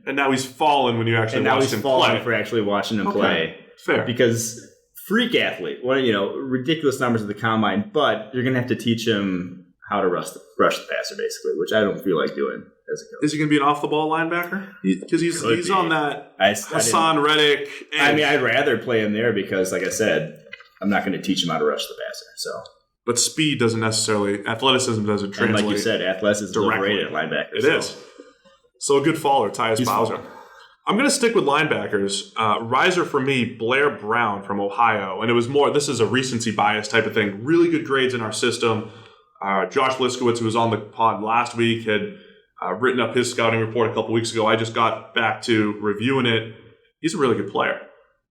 now he's fallen when you actually watch him play. For actually watching him play. Fair. Because freak athlete, ridiculous numbers at the combine, but you're going to have to teach him how to rush the passer, basically, which I don't feel like doing as a coach. Is he going to be an off-the-ball linebacker? Because he's on that Hassan Reddick. I'd rather play him there because, like I said, I'm not going to teach him how to rush the passer. So, but speed doesn't necessarily, athleticism doesn't translate. And like you said, athleticism is overrated at linebacker. It is. So a good faller, Tyus Bowser. I'm going to stick with linebackers. Riser for me, Blair Brown from Ohio. And it was this is a recency bias type of thing. Really good grades in our system. Josh Liskowitz, who was on the pod last week, had written up his scouting report a couple weeks ago. I just got back to reviewing it. He's a really good player.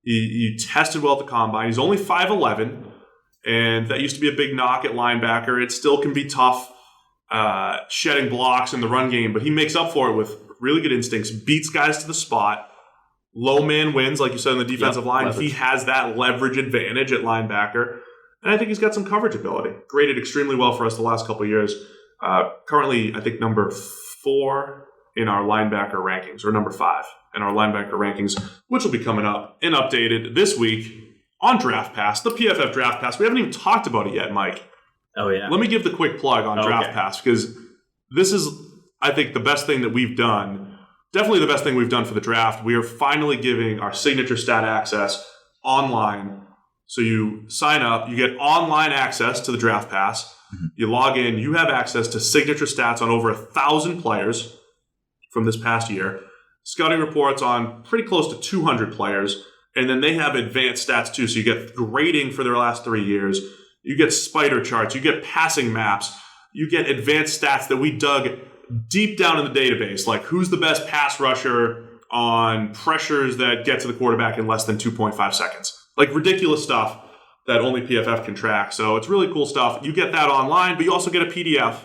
He tested well at the combine. He's only 5'11", and that used to be a big knock at linebacker. It still can be tough shedding blocks in the run game, but he makes up for it with really good instincts, beats guys to the spot. Low man wins, like you said, in the defensive line. Leverage. He has that leverage advantage at linebacker. And I think he's got some coverage ability. Graded extremely well for us the last couple of years. Currently, I think number 4 in our linebacker rankings, or number 5 in our linebacker rankings, which will be coming up and updated this week on Draft Pass, the PFF Draft Pass. We haven't even talked about it yet, Mike. Oh, yeah. Let me give the quick plug on Draft Pass, because this is, I think, the best thing that we've done. Definitely the best thing we've done for the draft. We are finally giving our signature stat access online. So you sign up, you get online access to the Draft Pass. Mm-hmm. You log in, you have access to signature stats on over 1,000 players from this past year. Scouting reports on pretty close to 200 players. And then they have advanced stats too. So you get grading for their last 3 years. You get spider charts. You get passing maps. You get advanced stats that we dug deep down in the database. Like who's the best pass rusher on pressures that get to the quarterback in less than 2.5 seconds. Like ridiculous stuff that only PFF can track. So it's really cool stuff. You get that online, but you also get a PDF,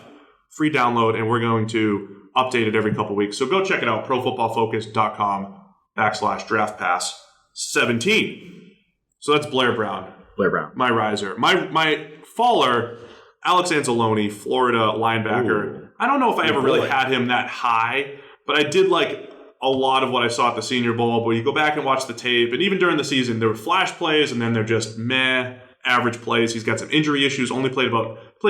free download, and we're going to update it every couple weeks. So go check it out, profootballfocus.com/draftpass17. So that's Blair Brown. My riser. My faller, Alex Anzalone, Florida linebacker. Ooh. I don't know if I ever really had him that high, but I did like a lot of what I saw at the Senior Bowl. But you go back and watch the tape, and even during the season, there were flash plays, and then they're just average plays. He's got some injury issues. Only played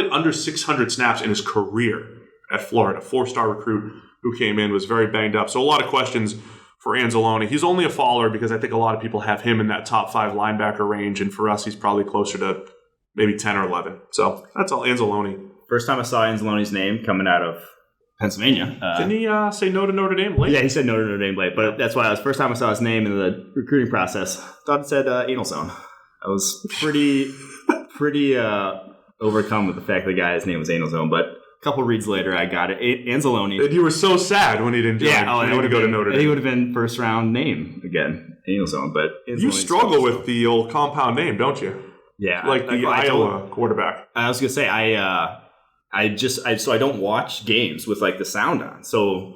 under 600 snaps in his career at Florida. 4-star recruit who came in, was very banged up. So a lot of questions for Anzalone. He's only a faller because I think a lot of people have him in that top 5 linebacker range, and for us, he's probably closer to maybe 10 or 11. So that's all Anzalone. First time I saw Anzalone's name coming out of Pennsylvania. Didn't he say no to Notre Dame late? Yeah, he said no to Notre Dame late, but that's why first time I saw his name in the recruiting process, thought it said Anal Zone. I was pretty overcome with the fact the guy's name was Anal Zone, but a couple reads later, I got it. Anzalone. And you were so sad when he didn't join. Yeah, he would go to Notre Dame. He would have been first round name again, Anal Zone. But you struggle with the old compound name, don't you? Yeah, like the Iowa quarterback. I was gonna say so I don't watch games with like the sound on, so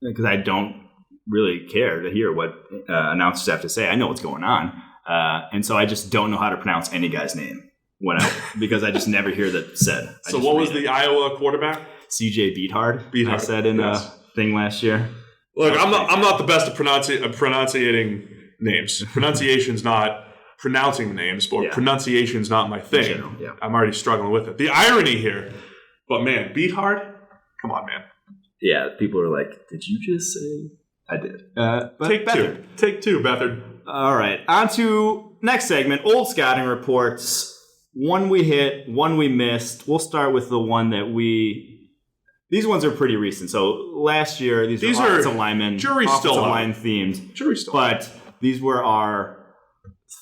because I don't really care to hear what announcers have to say. I know what's going on, and so I just don't know how to pronounce any guy's name because I just never hear that said. So what was the Iowa quarterback? CJ Beathard. Beathard, I said in a thing last year. Look, I'm not the best at pronunciating names. Pronunciation's not pronouncing the names, but pronunciation's not my thing. General, yeah. I'm already struggling with it. The irony here, but man, Beathard, come on, man. Yeah, people are like, did you just say? I did. Take two, Beathard. All right, on to next segment, old scouting reports. One we hit, one we missed. We'll start with the one that these ones are pretty recent. So last year, these are offensive linemen, offensive line themed. But these were our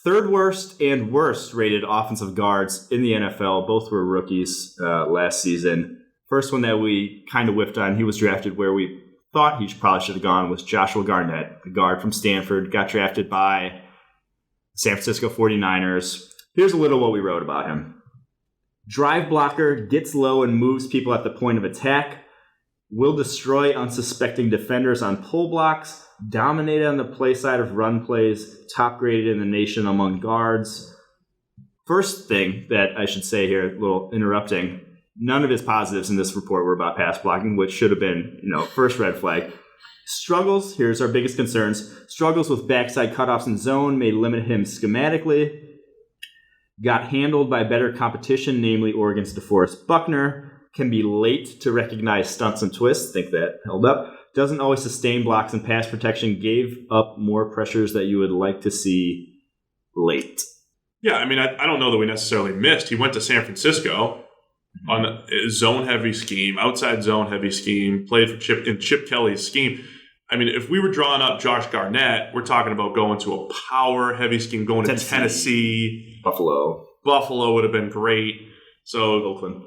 third worst and worst rated offensive guards in the NFL. Both were rookies last season. First one that we kind of whiffed on, he was drafted where we thought he probably should have gone, was Joshua Garnett, the guard from Stanford, got drafted by San Francisco 49ers. Here's a little what we wrote about him. Drive blocker, gets low and moves people at the point of attack, will destroy unsuspecting defenders on pull blocks, dominated on the play side of run plays, top graded in the nation among guards. First thing that I should say here, a little interrupting, none of his positives in this report were about pass blocking, which should have been, first red flag. Struggles, here's our biggest concerns. Struggles with backside cutoffs in zone may limit him schematically. Got handled by better competition, namely Oregon's DeForest Buckner. Can be late to recognize stunts and twists. Think that held up. Doesn't always sustain blocks and pass protection. Gave up more pressures that you would like to see late. Yeah, I mean, I don't know that we necessarily missed. He went to San Francisco on a zone-heavy scheme, outside zone-heavy scheme, played for Chip Kelly's scheme. I mean, if we were drawing up Josh Garnett, we're talking about going to a power-heavy scheme, going to Tennessee. Buffalo would have been great. So Oakland.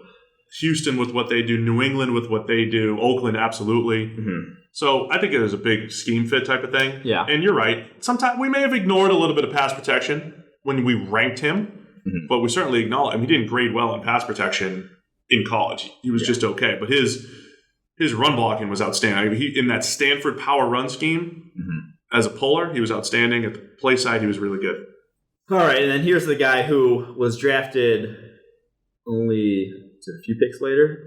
Houston with what they do, New England with what they do, Oakland absolutely. Mm-hmm. So I think it was a big scheme fit type of thing. Yeah. And you're right. Sometimes we may have ignored a little bit of pass protection when we ranked him, but we certainly acknowledge he didn't grade well in pass protection in college. He was just okay. But his run blocking was outstanding. I mean, in that Stanford power run scheme, as a puller, he was outstanding. At the play side, he was really good. All right, and then here's the guy who was drafted only a few picks later,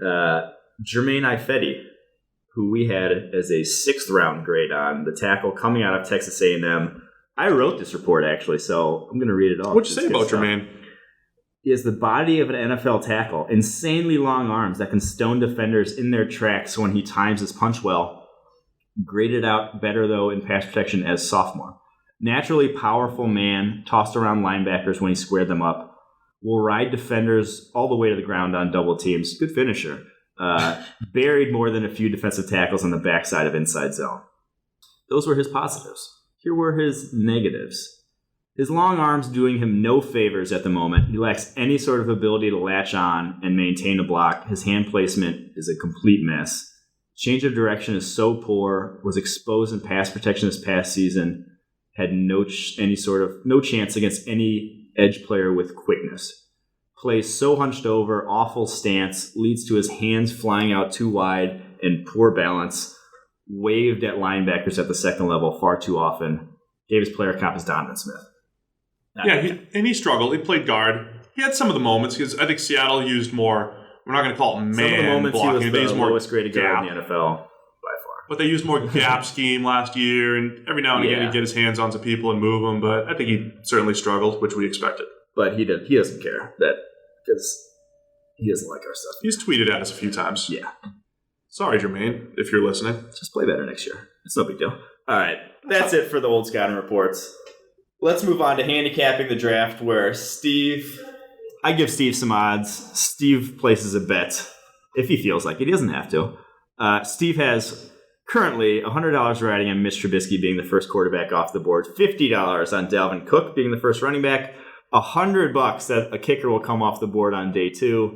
Jermaine Ifedi, who we had as a 6th round grade on, the tackle coming out of Texas A&M. I wrote this report, actually, so I'm going to read it all. What'd you say about Jermaine? He has the body of an NFL tackle, insanely long arms that can stone defenders in their tracks when he times his punch well. Graded out better, though, in pass protection as sophomore. Naturally powerful man, tossed around linebackers when he squared them up. Will ride defenders all the way to the ground on double teams. Good finisher. Buried more than a few defensive tackles on the backside of inside zone. Those were his positives. Here were his negatives. His long arms doing him no favors at the moment. He lacks any sort of ability to latch on and maintain a block. His hand placement is a complete mess. Change of direction is so poor. Was exposed in pass protection this past season. Had no chance against any edge player with quickness. Plays so hunched over, awful stance, leads to his hands flying out too wide and poor balance. Waved at linebackers at the second level far too often. Gave his player comp as Donovan Smith. He struggled. He played guard. He had some of the moments because I think Seattle used more. We're not going to call it man some of the moments blocking. He was the lowest graded guard in the NFL by far. But they used more gap scheme last year, and every now and again he'd get his hands on some people and move them. But I think he certainly struggled, which we expected. But he doesn't care because he doesn't like our stuff. He's tweeted at us a few times. Yeah. Sorry, Jermaine, if you're listening. Just play better next year. It's no big deal. All right. That's it for the old scouting reports. Let's move on to handicapping the draft, where I give Steve some odds. Steve places a bet if he feels like it. He doesn't have to. Steve has currently $100 riding on Mitch Trubisky being the first quarterback off the board, $50 on Dalvin Cook being the first running back, $100 that a kicker will come off the board on day 2,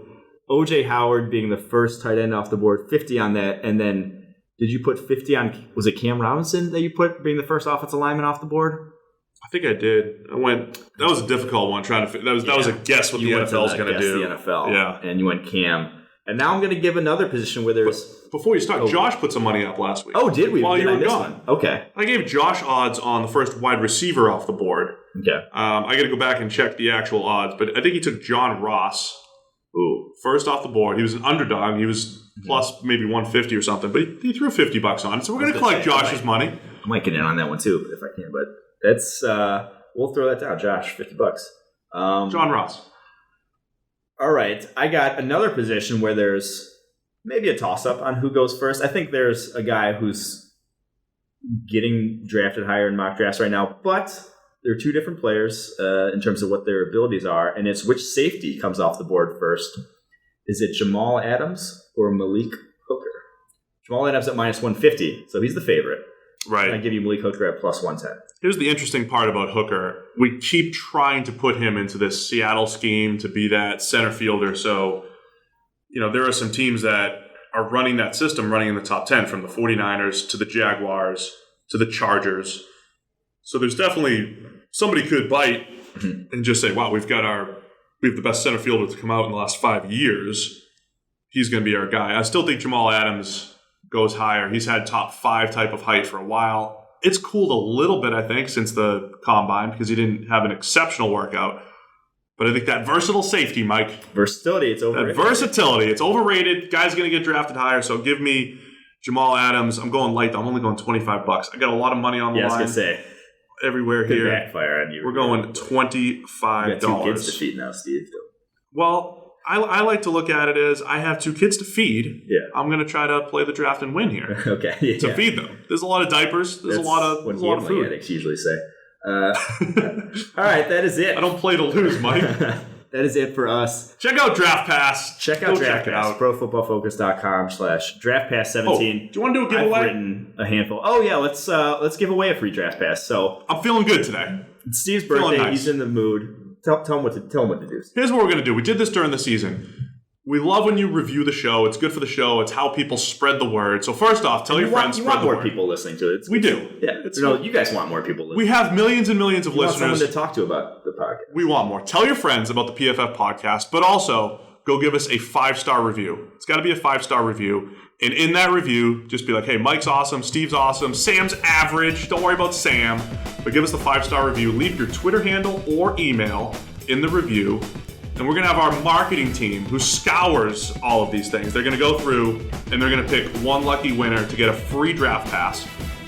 O.J. Howard being the first tight end off the board, 50 on that, and then did you put 50 on, was it Cam Robinson that you put being the first offensive lineman off the board? I think I did. That was a difficult one trying to that was a guess what the NFL's going to do. The NFL. Yeah. And you went Cam. And now I'm going to give another position where there's... Before you start, Josh put some money up last week. Oh, did we? While did you I were miss gone. one? Okay. I gave Josh odds on the first wide receiver off the board. Okay. I got to go back and check the actual odds, but I think he took John Ross. Ooh. First off the board. He was an underdog. He was plus maybe 150 or something, but he threw $50 on it. So we're going to collect Josh's money. I might get in on that one too if I can, but that's we'll throw that down, Josh. $50. John Ross. All right, I got another position where there's maybe a toss-up on who goes first. I think there's a guy who's getting drafted higher in mock drafts right now, but there are two different players in terms of what their abilities are, and it's which safety comes off the board first. Is it Jamal Adams or Malik Hooker? Jamal Adams at minus 150, so he's the favorite. Right. I give you Malik Hooker at plus 110. Here's the interesting part about Hooker. We keep trying to put him into this Seattle scheme to be that center fielder. So, there are some teams that are running that system, running in the top 10, from the 49ers to the Jaguars to the Chargers. So there's definitely somebody could bite and just say, wow, we have the best center fielder to come out in the last 5 years. He's going to be our guy. I still think Jamal Adams goes higher. He's had top 5 type of height for a while. It's cooled a little bit, I think, since the combine because he didn't have an exceptional workout. But I think that versatile safety, Mike. Versatility, it's overrated. That versatility, it's overrated. Guy's going to get drafted higher, so give me Jamal Adams. I'm going light, though. I'm only going $25. I got a lot of money on the line. I was going to say. Everywhere Could here. backfire on you. We're going $25. You got 2 kids to feed now, Steve. Well, I like to look at it as I have 2 kids to feed. Yeah. I'm going to try to play the draft and win here. Okay. Yeah. To feed them. There's a lot of diapers. There's a lot of food. Addicts usually say. All right, that is it. I don't play to lose, Mike. That is it for us. Check out Draft Pass. Check out Draft Pass. ProFootballFocus.com/DraftPass17. Oh, do you want to do a giveaway? I've written a handful. Oh yeah, let's give away a free Draft Pass. So I'm feeling good today. It's Steve's birthday. Nice. He's in the mood. Tell him what to do. Here's what we're going to do. We did this during the season. We love when you review the show. It's good for the show. It's how people spread the word. So first off, tell your friends. You spread want the more word. People listening to it. We do. Yeah. You guys want more people listening. We have millions and millions of you listeners. Want someone to talk to about the podcast. We want more. Tell your friends about the PFF podcast, but also go give us a 5-star review. It's got to be a 5-star review. And in that review, just be like, hey, Mike's awesome, Steve's awesome, Sam's average. Don't worry about Sam. But give us the 5-star review. Leave your Twitter handle or email in the review. And we're going to have our marketing team who scours all of these things. They're going to go through and they're going to pick one lucky winner to get a free draft pass.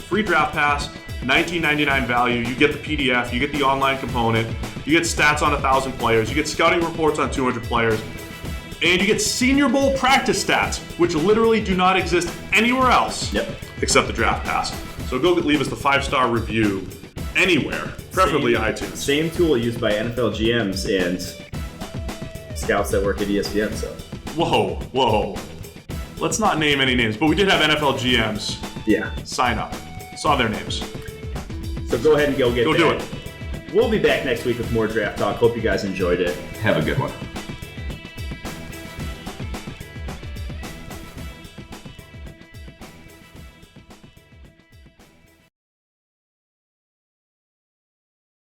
Free draft pass, $19.99 value. You get the PDF, you get the online component, you get stats on 1,000 players, you get scouting reports on 200 players, and you get Senior Bowl practice stats, which literally do not exist anywhere else except the draft pass. So go leave us the 5-star review anywhere, preferably iTunes. Same tool used by NFL GMs and scouts that work at ESPN. So whoa, let's not name any names, but we did have NFL GMs sign up. Saw their names. So go ahead and go get that. Go do it. We'll be back next week with more draft talk. Hope you guys enjoyed it. Have a good one.